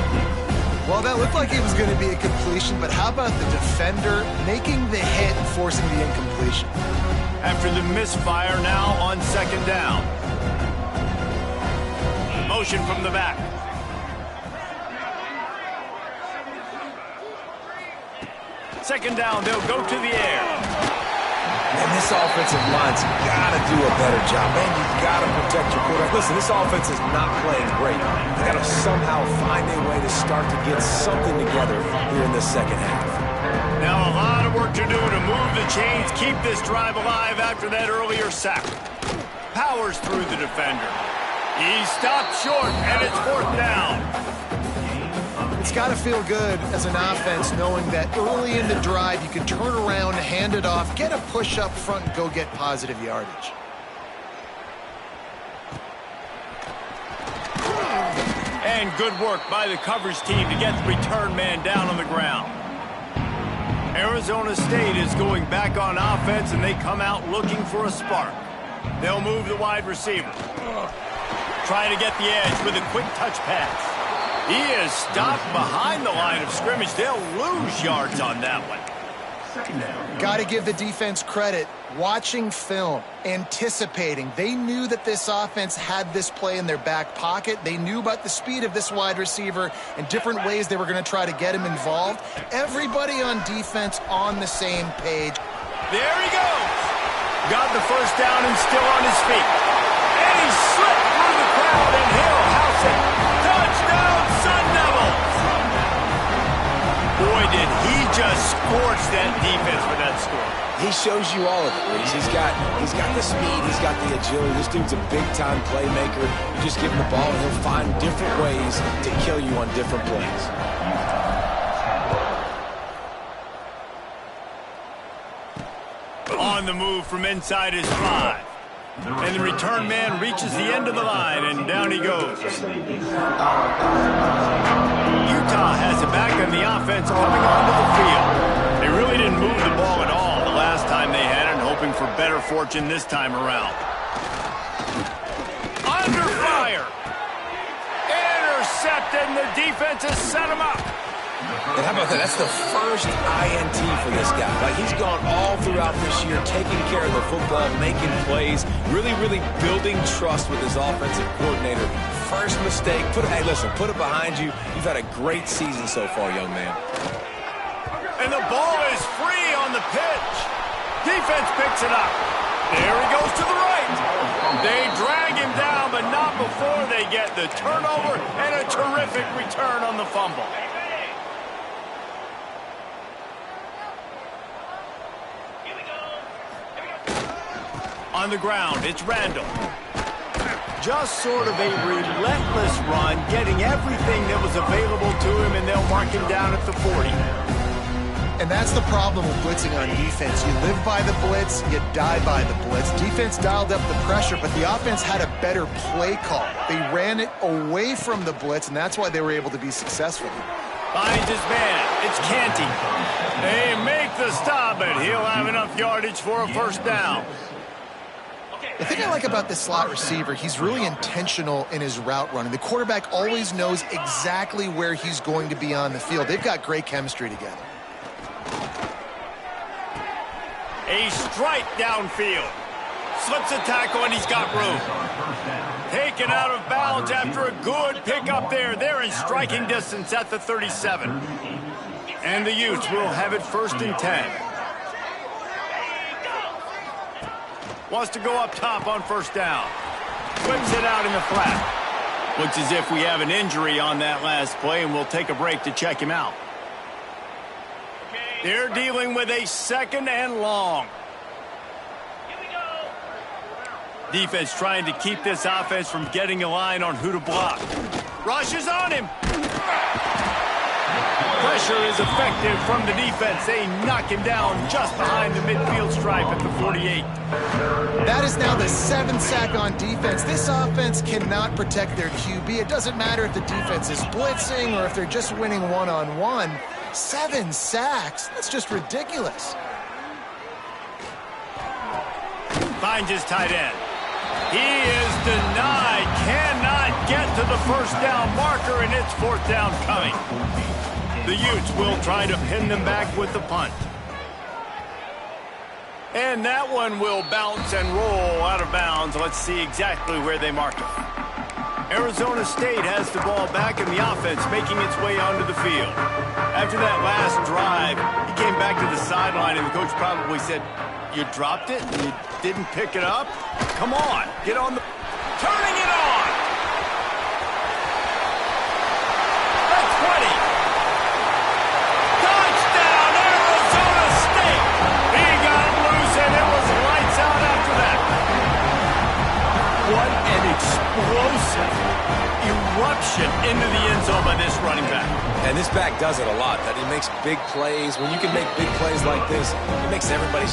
Well, that looked like it was going to be a completion, but how about the defender making the hit and forcing the incompletion? After the misfire, now on second down. Motion from the back. Second down, they'll go to the air. And this offensive line's got to do a better job. Man, you've got to protect your quarterback. Listen, this offense is not playing great. They got to somehow find a way to start to get something together here in the second half. Now a lot of work to do to move the chains, keep this drive alive after that earlier sack. Powers through the defender. He stopped short, and it's 4th down. It's got to feel good as an offense knowing that early in the drive you can turn around, hand it off, get a push up front, and go get positive yardage. And good work by the coverage team to get the return man down on the ground. Arizona State is going back on offense, and they come out looking for a spark. They'll move the wide receiver. Trying to get the edge with a quick touch pass. He is stopped behind the line of scrimmage. They'll lose yards on that one. Got to give the defense credit. Watching film, anticipating. They knew that this offense had this play in their back pocket. They knew about the speed of this wide receiver and different ways they were going to try to get him involved. Everybody on defense on the same page. There he goes. Got the first down and still on his feet. And he slipped through the crowd, and he'll house it. Touchdown, Sun Devils! Boy, did he just scorch that defense with that score. He shows you all of it, Reese. He's got the speed, he's got the agility. This dude's a big-time playmaker. You just give him the ball, and he'll find different ways to kill you on different plays. On the move from inside his 5. And the return man reaches the end of the line, and down he goes. Utah has it back on the offense coming onto the field. They really didn't move the ball at all the last time they had it, hoping for better fortune this time around. Under fire. Intercepted, and the defense has set him up. And how about that? That's the first INT for this guy. Like, he's gone all throughout this year, taking care of the football, making plays, really building trust with his offensive coordinator. First mistake, hey, listen, put it behind you. You've had a great season so far, young man. And the ball is free on the pitch. Defense picks it up. There he goes to the right. They drag him down, but not before they get the turnover and a terrific return on the fumble. On the ground, it's Randall. Just sort of a relentless run, getting everything that was available to him, and they'll mark him down at the 40. And that's the problem with blitzing on defense. You live by the blitz, you die by the blitz. Defense dialed up the pressure, but the offense had a better play call. They ran it away from the blitz, and that's why they were able to be successful. Finds his man. It's Canty. They make the stop, but he'll have enough yardage for a first down. The thing I like about this slot receiver, he's really intentional in his route running. The quarterback always knows exactly where he's going to be on the field. They've got great chemistry together. A strike downfield. Slips a tackle, and he's got room. Taken out of bounds after a good pickup there. They're in striking distance at the 37. And the Utes will have it 1st and 10. Wants to go up top on first down. Whips it out in the flat. Looks as if we have an injury on that last play, and we'll take a break to check him out. They're dealing with a 2nd and long. Defense trying to keep this offense from getting a line on who to block. Rush is on him. Pressure is effective from the defense. They knock him down just behind the midfield stripe at the 48. That is now the 7th sack on defense. This offense cannot protect their QB. It doesn't matter if the defense is blitzing or if they're just winning one-on-one. 7 sacks? That's just ridiculous. Finds his tight end. He is denied. Cannot get to the first down marker, and it's 4th down coming. The Utes will try to pin them back with the punt. And that one will bounce and roll out of bounds. Let's see exactly where they mark it. Arizona State has the ball back in the offense, making its way onto the field. After that last drive, he came back to the sideline, and the coach probably said, You dropped it and you didn't pick it up? Come on, get on the... Turning it on! That's 20! Touchdown, Arizona State! He got loose and it was lights out after that. What an explosive eruption into the end zone by this running back. And this back does it a lot. That he makes big plays. When you can make big plays like this, it makes everybody...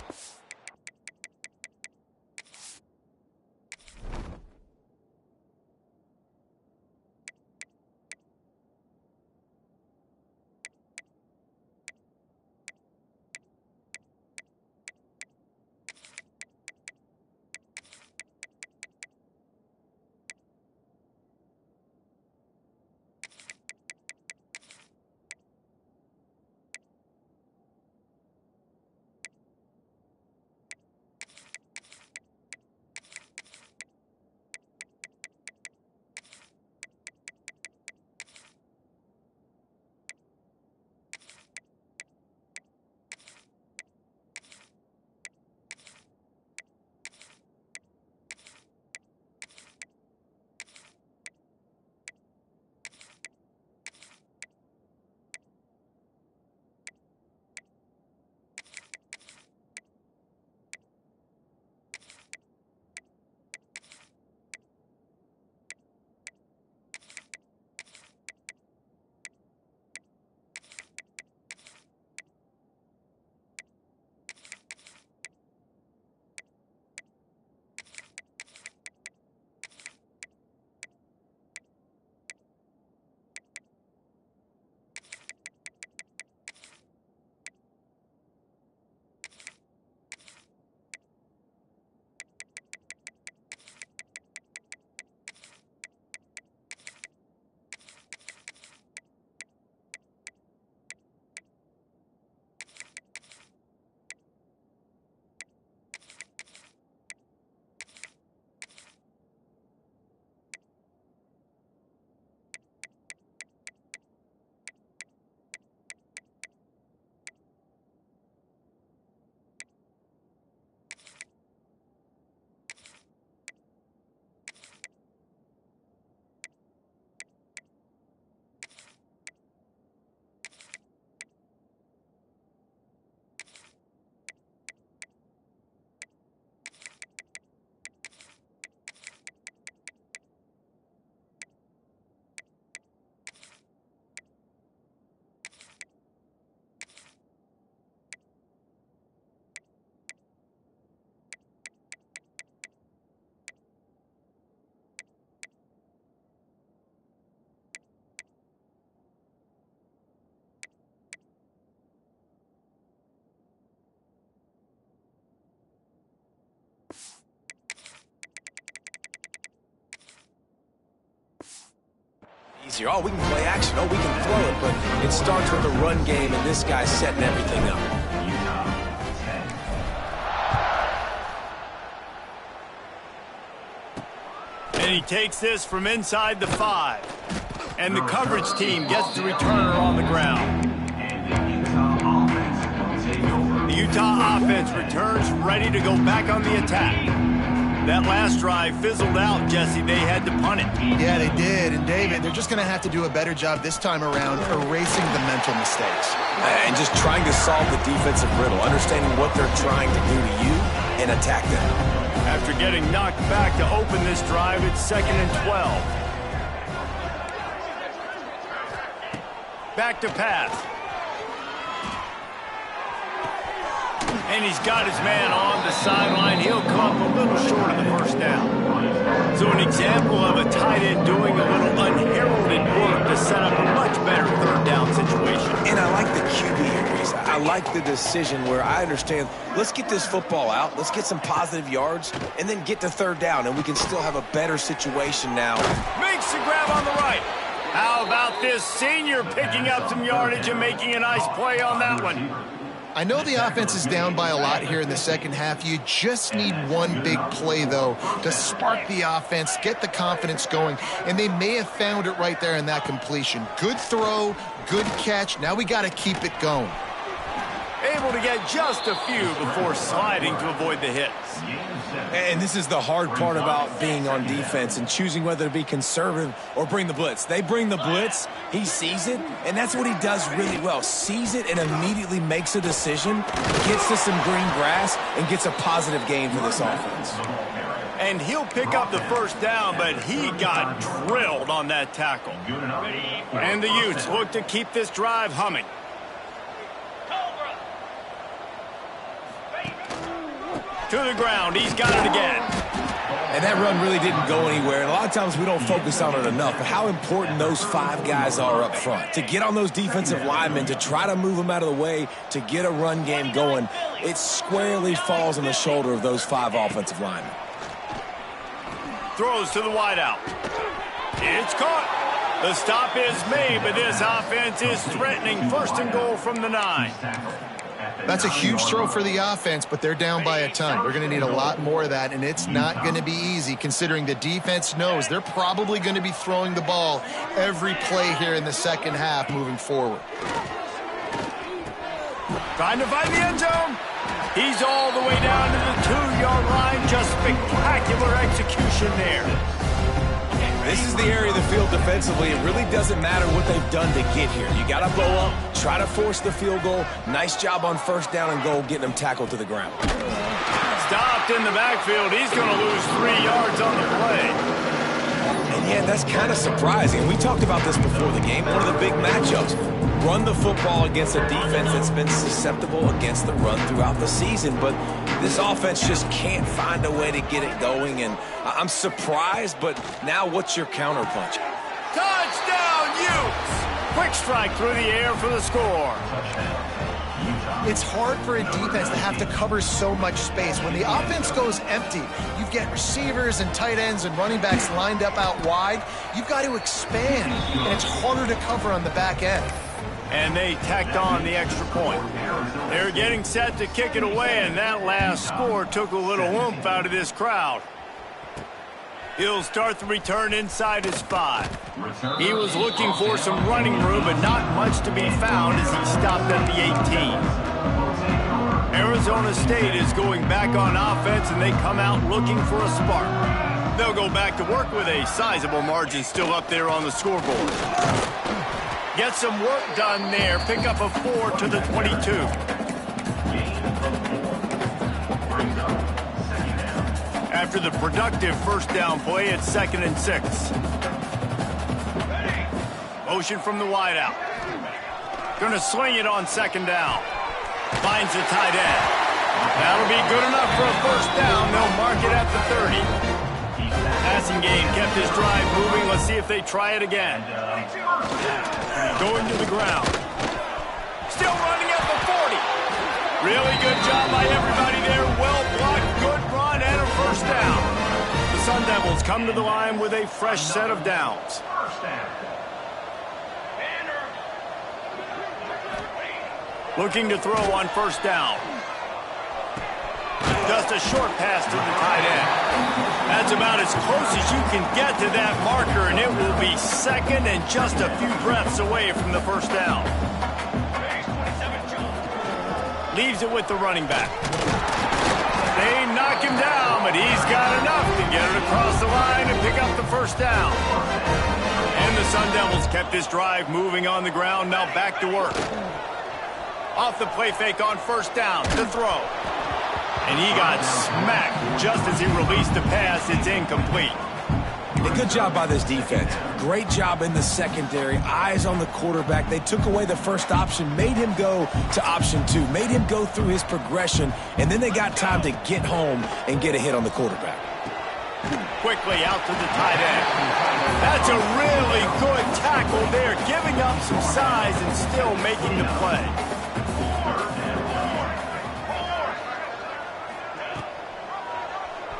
easier. Oh, we can play action. Oh, we can throw it. But it starts with the run game, and this guy's setting everything up. And he takes this from inside the 5. And the coverage team gets the returner on the ground. The Utah offense returns ready to go back on the attack. That last drive fizzled out, Jesse. They had to punt it. Yeah, they did. And, David, they're just going to have to do a better job this time around erasing the mental mistakes. And just trying to solve the defensive riddle, understanding what they're trying to do to you and attack them. After getting knocked back to open this drive, it's 2nd and 12. Back to pass. And he's got his man on the sideline. He'll come a little short of the first down. So an example of a tight end doing a little unheralded work to set up a much better third down situation. And I like the QB increase. I like the decision where I understand, let's get this football out, let's get some positive yards, and then get to third down, and we can still have a better situation now. Makes the grab on the right. How about this senior picking up some yardage and making a nice play on that one? I know the offense is down by a lot here in the second half. You just need one big play, though, to spark the offense, get the confidence going, and they may have found it right there in that completion. Good throw, good catch. Now we got to keep it going. Able able to get just a few before sliding to avoid the hits. And this is the hard part about being on defense and choosing whether to be conservative or bring the blitz. They bring the blitz, he sees it, and that's what he does really well. Sees it and immediately makes a decision, gets to some green grass, and gets a positive gain for this offense. And he'll pick up the first down, but he got drilled on that tackle. And the Utes look to keep this drive humming. To the ground, he's got it again. And that run really didn't go anywhere. And a lot of times we don't focus on it enough, but how important those 5 guys are up front. To get on those defensive linemen, to try to move them out of the way, to get a run game going, it squarely falls on the shoulder of those 5 offensive linemen. Throws to the wideout. It's caught. The stop is made, but this offense is threatening 1st and goal from the 9. That's a huge throw for the offense, but they're down by a ton. They're going to need a lot more of that, and it's not going to be easy considering the defense knows they're probably going to be throwing the ball every play here in the second half moving forward. Trying to find the end zone. He's all the way down to the 2-yard line. Just spectacular execution there. This is the area of the field defensively. It really doesn't matter what they've done to get here. You got to blow up, try to force the field goal. Nice job on 1st down and goal, getting them tackled to the ground. Stopped in the backfield. He's going to lose 3 yards on the play. And yeah, that's kind of surprising. We talked about this before the game. One of the big matchups. Run the football against a defense that's been susceptible against the run throughout the season. But this offense just can't find a way to get it going. And I'm surprised, but now what's your counterpunch? Touchdown, Utes! Quick strike through the air for the score. It's hard for a defense to have to cover so much space. When the offense goes empty, you get receivers and tight ends and running backs lined up out wide. You've got to expand, and it's harder to cover on the back end. And they tacked on the extra point. They're getting set to kick it away, and that last score took a little oomph out of this crowd. He'll start the return inside his 5. He was looking for some running room, but not much to be found as he stopped at the 18. Arizona State is going back on offense, and they come out looking for a spark. They'll go back to work with a sizable margin still up there on the scoreboard. Get some work done there. Pick up a 4 to the 22. After the productive 1st down play, it's 2nd and 6. Motion from the wideout. Going to swing it on 2nd down. Finds the tight end. That'll be good enough for a 1st down. They'll mark it at the 30. Passing game kept his drive moving. Let's see if they try it again. Going to the ground. Still running at the 40. Really good job by everybody there. Well blocked, good run, and a 1st down. The Sun Devils come to the line with a fresh set of downs. Looking to throw on 1st down. Just a short pass to the tight end. That's about as close as you can get to that marker, and it will be 2nd and just a few breaths away from the 1st down. Leaves it with the running back. They knock him down, but he's got enough to get it across the line and pick up the 1st down. And the Sun Devils kept this drive moving on the ground, now back to work. Off the play fake on 1st down to throw. And he got smacked just as he released the pass. It's incomplete. A good job by this defense. Great job in the secondary. Eyes on the quarterback. They took away the first option, made him go to option 2, made him go through his progression, and then they got time to get home and get a hit on the quarterback. Quickly out to the tight end. That's a really good tackle there, giving up some size and still making the play.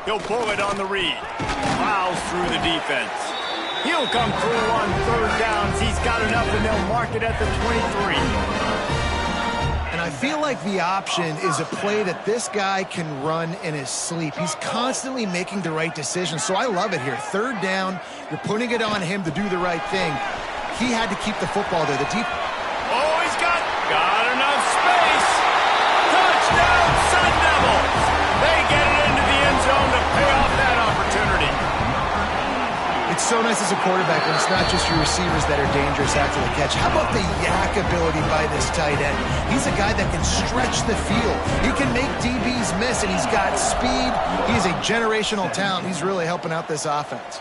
He'll pull it on the read. Plows through the defense. He'll come through on 3rd downs. He's got enough, and they'll mark it at the 23. And I feel like the option is a play that this guy can run in his sleep. He's constantly making the right decision, so I love it here. 3rd down, you're putting it on him to do the right thing. He had to keep the football there. Oh, he's got enough space. Rebels. They get it into the end zone to pay off that opportunity. It's so nice as a quarterback when it's not just your receivers that are dangerous after the catch. How about the yak ability by this tight end? He's a guy that can stretch the field. He can make DBs miss, and he's got speed. He's a generational talent. He's really helping out this offense.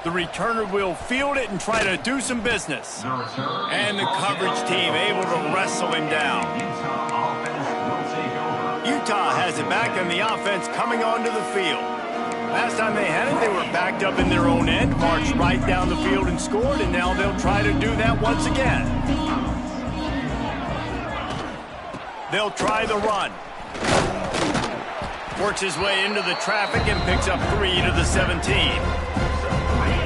The returner will field it and try to do some business. And the coverage team able to wrestle him down. Utah has it back, and the offense coming onto the field. Last time they had it, they were backed up in their own end, marched right down the field and scored, and now they'll try to do that once again. They'll try the run. Works his way into the traffic and picks up 3 to the 17.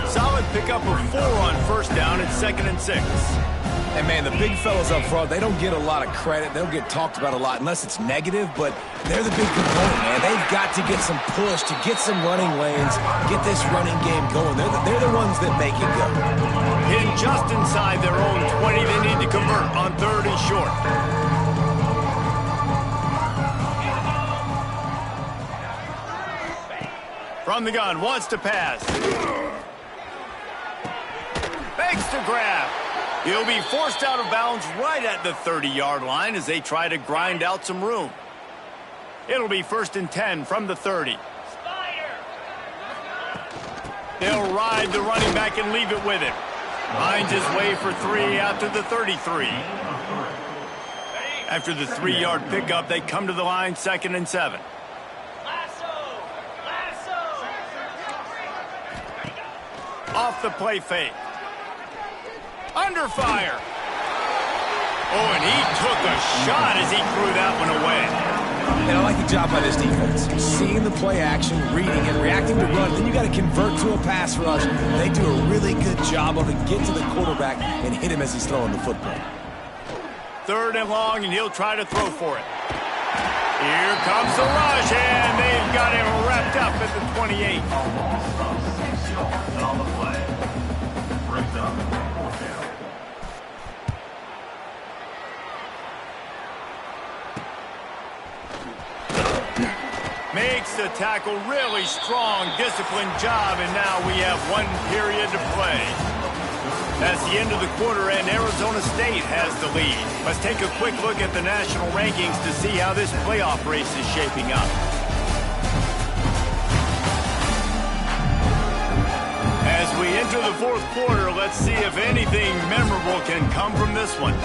Solid pickup of 4 on first down and 2nd and 6. And, man, the big fellas up front, they don't get a lot of credit. They'll get talked about a lot unless it's negative, but they're the big component, man. They've got to get some push, to get some running lanes, get this running game going. They're the ones that make it go. In just inside their own 20, they need to convert on 3rd and short. From the gun, wants to pass. Fakes to grab. He'll be forced out of bounds right at the 30-yard line as they try to grind out some room. It'll be 1st and 10 from the 30. They'll ride the running back and leave it with him. Finds his way for 3 out to the 33. After the 3-yard pickup, they come to the line 2nd and 7. Off the play fake. Under fire. Oh, and he took a shot as he threw that one away. And I like the job by this defense. Seeing the play action, reading it, reacting to run. Then you got to convert to a pass rush. They do a really good job of it. Get to the quarterback and hit him as he's throwing the football. 3rd and long, and he'll try to throw for it. Here comes the rush, and they've got him wrapped up at the 28. On the play. Brings up 4th down. Makes the tackle, really strong, disciplined job, and now we have 1 period to play. That's the end of the quarter, and Arizona State has the lead. Let's take a quick look at the national rankings to see how this playoff race is shaping up. As we enter the 4th quarter, let's see if anything memorable can come from this one.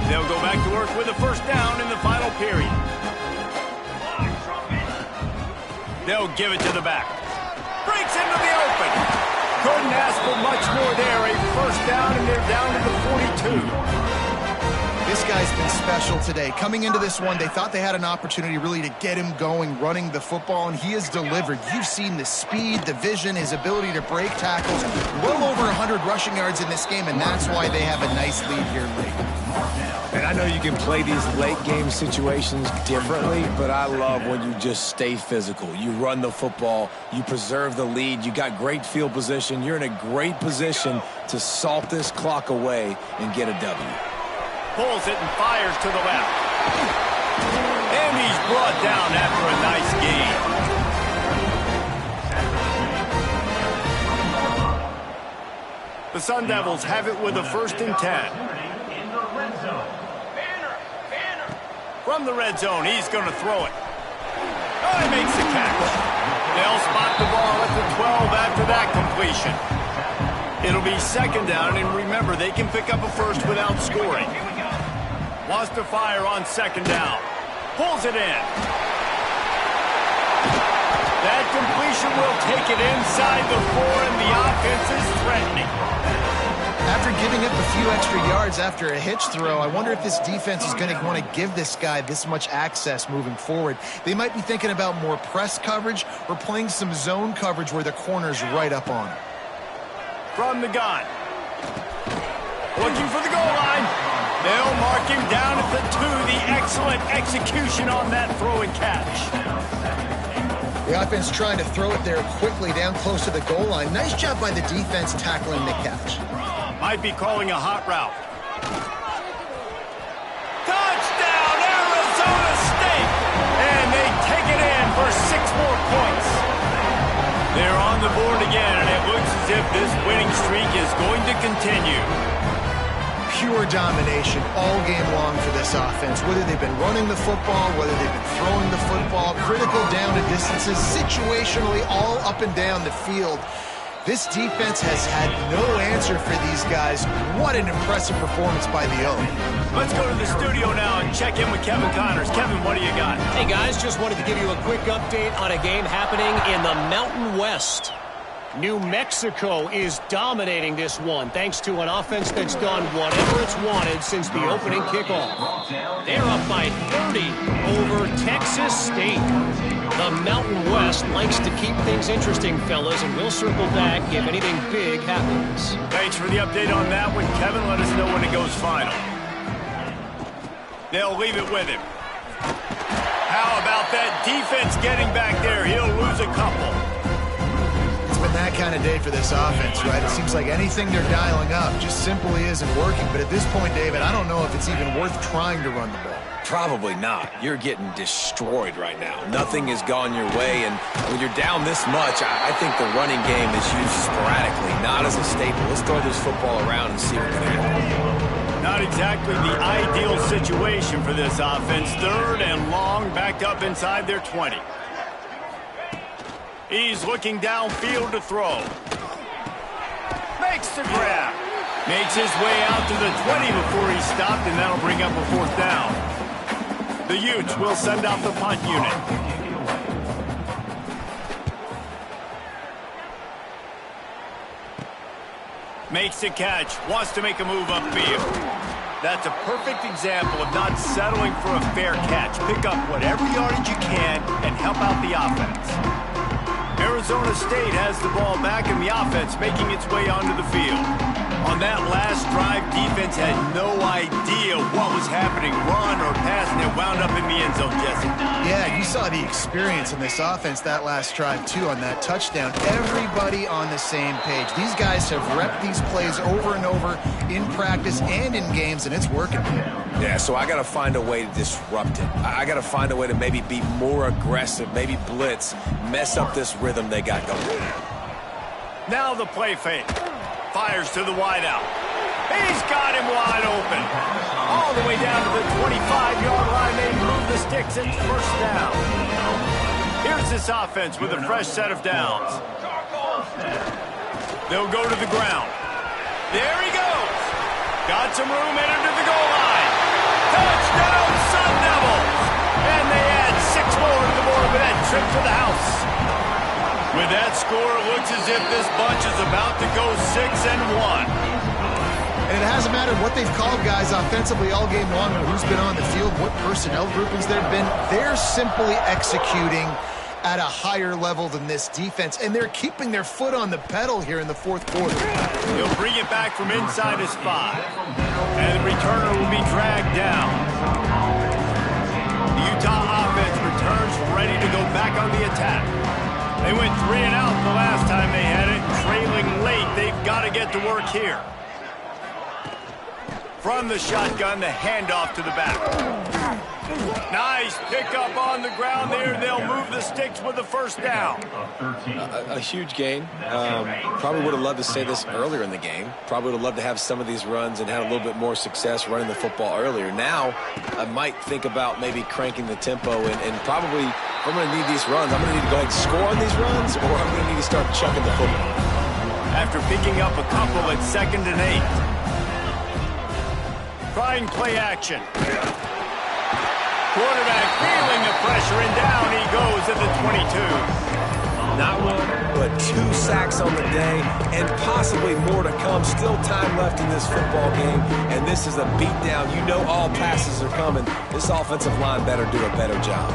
They'll go back to work with a 1st down in the final period. They'll give it to the back. Breaks into the open. Couldn't ask for much more there. A 1st down, and they're down to the 42. This guy's been special today. Coming into this one, they thought they had an opportunity really to get him going, running the football, and he has delivered. You've seen the speed, the vision, his ability to break tackles. Well over 100 rushing yards in this game, and that's why they have a nice lead here late. And I know you can play these late-game situations differently, but I love when you just stay physical. You run the football, you preserve the lead, you got great field position. You're in a great position to salt this clock away and get a W. Pulls it and fires to the left. And he's brought down after a nice gain. The Sun Devils have it with a 1st and 10. From the red zone, he's going to throw it. Oh, he makes the catch. They'll spot the ball at the 12 after that completion. It'll be 2nd down, and remember, they can pick up a 1st without scoring. Wants to fire on 2nd down. Pulls it in. That completion will take it inside the 4, and the offense is threatening. After giving up a few extra yards after a hitch throw, I wonder if this defense is going to want to give this guy this much access moving forward. They might be thinking about more press coverage or playing some zone coverage where the corner's right up on him. From the gun. Looking for the goal line. They'll mark him down at the 2. The excellent execution on that throw and catch. The offense trying to throw it there quickly down close to the goal line. Nice job by the defense tackling the catch. Might be calling a hot route. Touchdown! for 6 more points. They're on the board again, and it looks as if this winning streak is going to continue. Pure domination all game long for this offense. Whether they've been running the football, whether they've been throwing the football, critical down and distances, situationally all up and down the field. This defense has had no answer for these guys. What an impressive performance by the O. Let's go to the studio now and check in with Kevin Connors. Kevin, what do you got? Hey, guys, just wanted to give you a quick update on a game happening in the Mountain West. New Mexico is dominating this one thanks to an offense that's done whatever it's wanted since the opening kickoff. They're up by 30 over Texas State. The Mountain West likes to keep things interesting, fellas, and we'll circle back if anything big happens. Thanks for the update on that one, Kevin. Let us know when it goes final. They'll leave it with him. How about that defense getting back there? He'll lose a couple. It's been that kind of day for this offense, right? It seems like anything they're dialing up just simply isn't working. But at this point, David, I don't know if it's even worth trying to run the ball. Probably not. You're getting destroyed right now. Nothing has gone your way, and when you're down this much, I think the running game is used sporadically, not as a staple. Let's throw this football around and see what can happen. Not exactly the ideal situation for this offense. 3rd and long, backed up inside their 20. He's looking downfield to throw. Makes the grab. Makes his way out to the 20 before he stopped, and that'll bring up a 4th down. The Utes will send out the punt unit. Makes the catch. Wants to make a move upfield. That's a perfect example of not settling for a fair catch. Pick up whatever yardage you can and help out the offense. Arizona State has the ball back in the offense, making its way onto the field. On that last drive, defense had no idea what was happening, run or pass, and it wound up in the end zone, Jesse. Yeah, you saw the experience in this offense that last drive, too, on that touchdown. Everybody on the same page. These guys have repped these plays over and over in practice and in games, and it's working. Yeah, so I got to find a way to disrupt it. I got to find a way to maybe be more aggressive, maybe blitz, mess up this rhythm they got going. Now the play fake. Fires to the wideout. He's got him wide open. All the way down to the 25-yard line. They move the sticks. It's 1st down. Here's this offense with a fresh set of downs. They'll go to the ground. There he goes. Got some room, entered to the goal line. Touchdown, Sun Devils. And they add 6 more to the board with that trip to the house. With that score, it looks as if this bunch is about to go 6-1. And it hasn't mattered what they've called guys offensively all game long or who's been on the field, what personnel groupings there have been. They're simply executing at a higher level than this defense, and they're keeping their foot on the pedal here in the 4th quarter. He'll bring it back from inside his 5. And the returner will be dragged down. The Utah offense returns ready to go back on the attack. They went 3 and out the last time they had it. Trailing late, they've got to get to work here. From the shotgun, the handoff to the back. Nice pickup on the ground there. They'll move the sticks with the 1st down. A huge gain. Probably would have loved to say this earlier in the game. Probably would have loved to have some of these runs and had a little bit more success running the football earlier. Now, I might think about maybe cranking the tempo and probably, if I'm going to need these runs, I'm going to need to go ahead and score on these runs, or I'm going to need to start chucking the football. After picking up a couple at 2nd and 8. Trying play action. Quarterback feeling the pressure, and down he goes at the 22. Not 1, but 2 sacks on the day, and possibly more to come. Still time left in this football game, and this is a beatdown. You know all passes are coming. This offensive line better do a better job.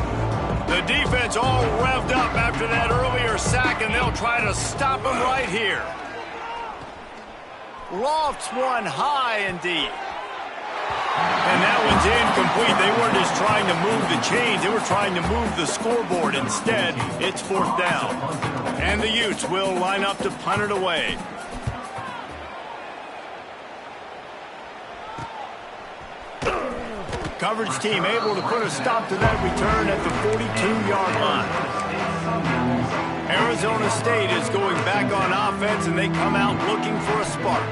The defense all revved up after that earlier sack, and they'll try to stop him right here. Lofts one high and deep. And that one's incomplete. They weren't just trying to move the chains. They were trying to move the scoreboard. Instead, it's 4th down. And the Utes will line up to punt it away. Coverage team able to put a stop to that return at the 42-yard line. Arizona State is going back on offense, and they come out looking for a spark.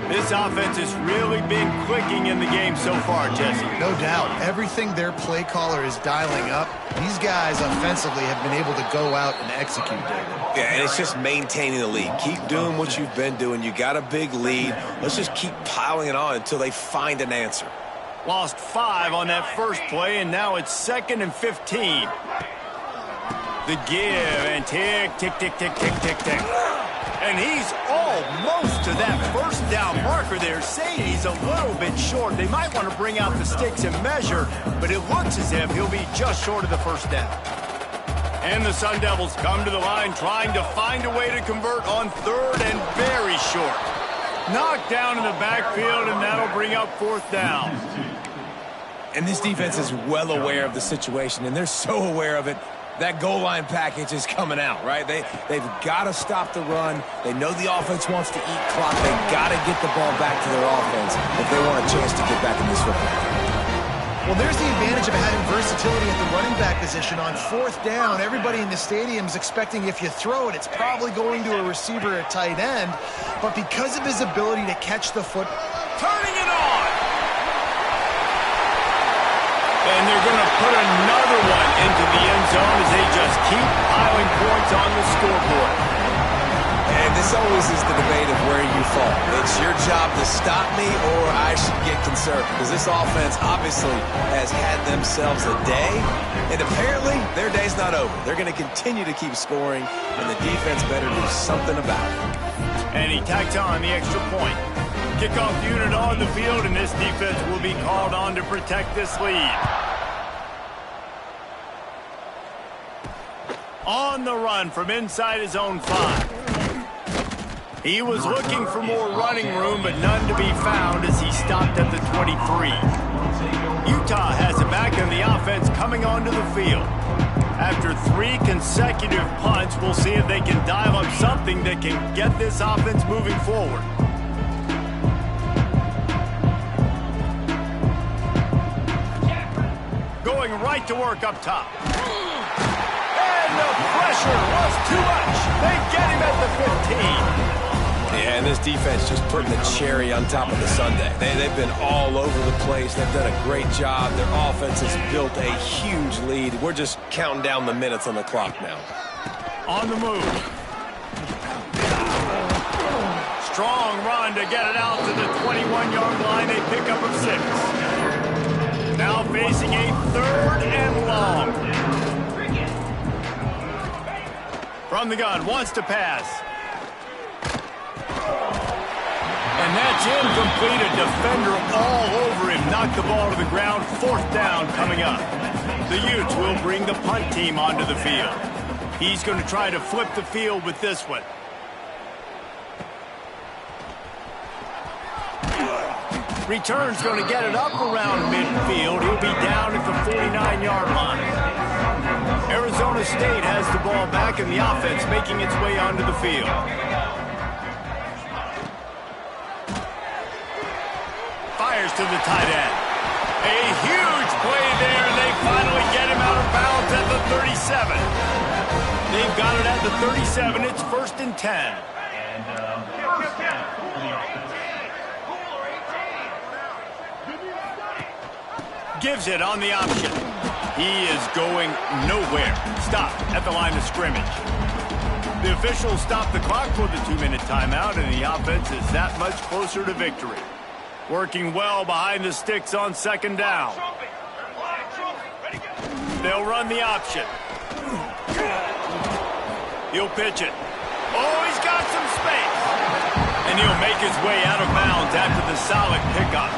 This offense has really been clicking in the game so far, Jesse. No doubt. Everything their play caller is dialing up, these guys offensively have been able to go out and execute, David. Yeah, and it's just maintaining the lead. Keep doing what you've been doing. You got a big lead. Let's just keep piling it on until they find an answer. Lost 5 on that first play, and now it's 2nd and 15. The give, and tick, tick, tick, tick, tick, tick, tick. And he's almost to that first down marker there, saying he's a little bit short. They might want to bring out the sticks and measure, but it looks as if he'll be just short of the first down. And the Sun Devils come to the line trying to find a way to convert on 3rd and very short. Knocked down in the backfield, and that'll bring up 4th down. And this defense is well aware of the situation, and they're so aware of it. That goal line package is coming out, right? They've got to stop the run. They know the offense wants to eat clock. They've got to get the ball back to their offense if they want a chance to get back in this football game. Well, there's the advantage of having versatility at the running back position. On 4th down, everybody in the stadium is expecting if you throw it, it's probably going to a receiver at tight end. But because of his ability to catch the foot, turning it on! And they're going to put another one into the end zone as they just keep piling points on the scoreboard. And this always is the debate of where you fall. It's your job to stop me, or I should get conservative. Because this offense obviously has had themselves a day, and apparently their day's not over. They're going to continue to keep scoring, and the defense better do something about it. And he tacks on the extra point. Kickoff unit on the field, and this defense will be called on to protect this lead. On the run from inside his own 5. He was looking for more running room, but none to be found as he stopped at the 23. Utah has it back in the offense coming onto the field. After 3 consecutive punts, we'll see if they can dial up something that can get this offense moving forward. Going right to work up top. And the pressure was too much. They get him at the 15. Yeah, and this defense just putting the cherry on top of the sundae. They've been all over the place. They've done a great job. Their offense has built a huge lead. We're just counting down the minutes on the clock now. On the move. Strong run to get it out to the 21-yard line. They pick up a 6. Now facing a 3rd and long. From the gun, wants to pass. And that's incomplete. A defender all over him. Knocked the ball to the ground. 4th down coming up. The Utes will bring the punt team onto the field. He's going to try to flip the field with this one. Return's going to get it up around midfield. He'll be down at the 49-yard line. Arizona State has the ball back in the offense, making its way onto the field. Fires to the tight end. A huge play there, and they finally get him out of bounds at the 37. They've got it at the 37. It's 1st and 10. Gives it on the option. He is going nowhere. Stop at the line of scrimmage. The officials stop the clock for the 2-minute timeout, and the offense is that much closer to victory. Working well behind the sticks on 2nd down. They'll run the option. He'll pitch it. Oh, he's got some space. And he'll make his way out of bounds after the solid pickup.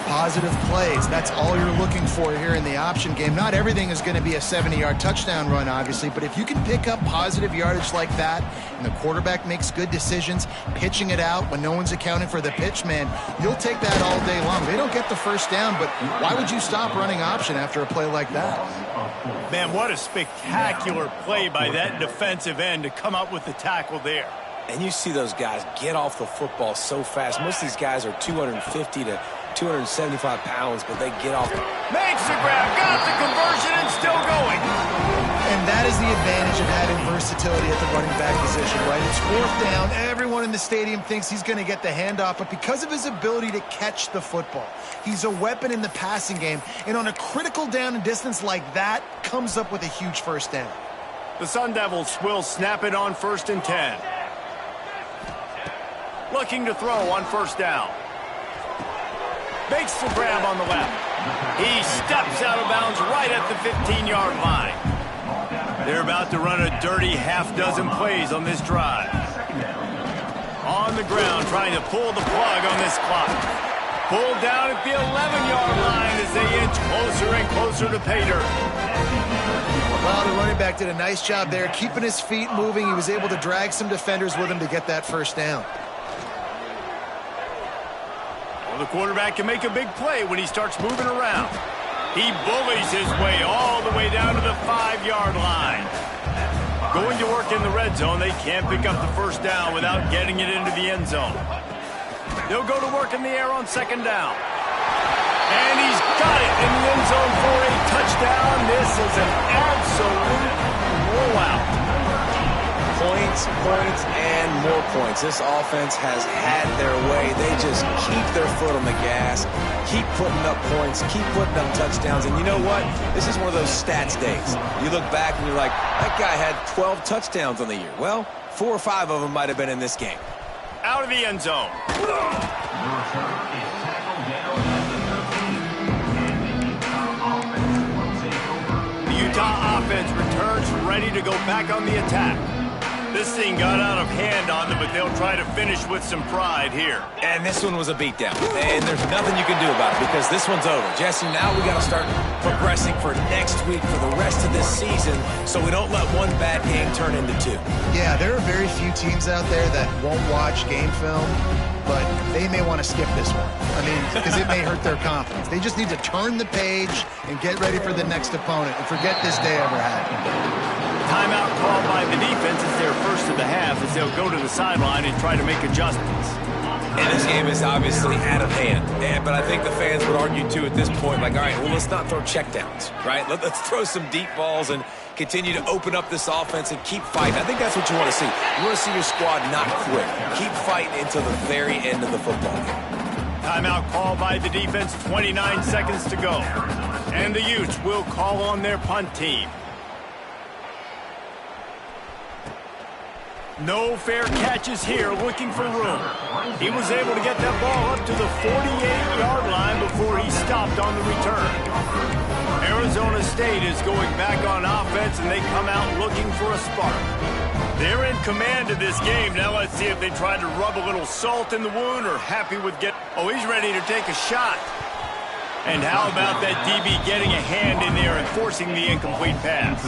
positive plays. That's all you're looking for here in the option game. Not everything is going to be a 70-yard touchdown run, obviously, but if you can pick up positive yardage like that and the quarterback makes good decisions, pitching it out when no one's accounting for the pitch, man, you'll take that all day long. They don't get the first down, but why would you stop running option after a play like that? Man, what a spectacular play by that defensive end to come up with the tackle there. And you see those guys get off the football so fast. Most of these guys are 250 to 275 pounds, but they get off. Makes the grab, got the conversion, and still going. And that is the advantage of having versatility at the running back position, right? It's fourth down. Everyone in the stadium thinks he's going to get the handoff, but because of his ability to catch the football, he's a weapon in the passing game. And on a critical down and distance like that, comes up with a huge first down. The Sun Devils will snap it on 1st and 10. Looking to throw on 1st down. Makes the grab on the left. He steps out of bounds right at the 15-yard line. They're about to run a dirty half-dozen plays on this drive. On the ground, trying to pull the plug on this clock. Pulled down at the 11-yard line as they inch closer and closer to pay dirt. Well, the running back did a nice job there, keeping his feet moving. He was able to drag some defenders with him to get that first down. Well, the quarterback can make a big play when he starts moving around. He bullies his way all the way down to the 5-yard line. Going to work in the red zone, they can't pick up the first down without getting it into the end zone. They'll go to work in the air on 2nd down. And he's got it in the end zone for a touchdown. This is an absolute blowout. Points, points, and more points. This offense has had their way. They just keep their foot on the gas, keep putting up points, keep putting up touchdowns. And you know what? This is one of those stats days. You look back and you're like, that guy had 12 touchdowns on the year. Well, 4 or 5 of them might have been in this game. Out of the end zone. The Utah offense returns ready to go back on the attack. This thing got out of hand on them, but they'll try to finish with some pride here. And this one was a beatdown. And there's nothing you can do about it because this one's over. Jesse, now we got to start progressing for next week for the rest of this season so we don't let one bad game turn into 2. Yeah, there are very few teams out there that won't watch game film, but they may want to skip this one. I mean, because it may hurt their confidence. They just need to turn the page and get ready for the next opponent and forget this day ever happened. Timeout called by the defense is their first of the half as they'll go to the sideline and try to make adjustments. And this game is obviously out of hand. But I think the fans would argue, too, at this point, like, all right, well, let's not throw checkdowns, right? Let's throw some deep balls and continue to open up this offense and keep fighting. I think that's what you want to see. You want to see your squad not quit. Keep fighting until the very end of the football game. Timeout called by the defense, 29 seconds to go. And the Utes will call on their punt team. No fair catches here, looking for room. He was able to get that ball up to the 48-yard line before he stopped on the return. Arizona State is going back on offense, and they come out looking for a spark. They're in command of this game. Now let's see if they try to rub a little salt in the wound or happy with Oh, he's ready to take a shot. And how about that DB getting a hand in there and forcing the incomplete pass?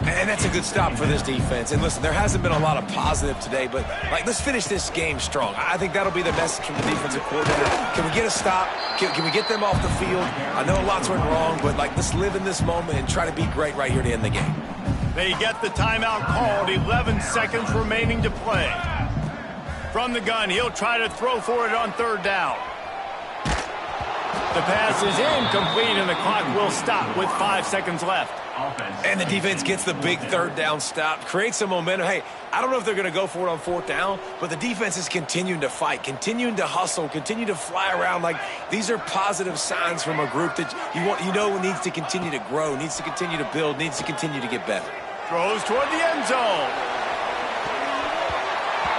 And that's a good stop for this defense. And listen, there hasn't been a lot of positive today, but let's finish this game strong. I think that'll be the message from the defensive coordinator. Can we get a stop? Can we get them off the field? I know lots went wrong, but let's live in this moment and try to be great right here to end the game. They get the timeout called, 11 seconds remaining to play. From the gun, he'll try to throw for it on 3rd down. The pass is incomplete, and the clock will stop with 5 seconds left. And the defense gets the big 3rd down stop, creates some momentum. Hey, I don't know if they're going to go for it on 4th down, but the defense is continuing to fight, continuing to hustle, continue to fly around. These are positive signs from a group that you know needs to continue to grow, needs to continue to build, needs to continue to get better. Throws toward the end zone.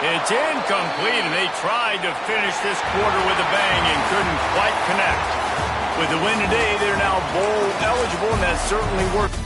It's incomplete, and they tried to finish this quarter with a bang and couldn't quite connect. With the win today, they're now bowl eligible, and that certainly worked.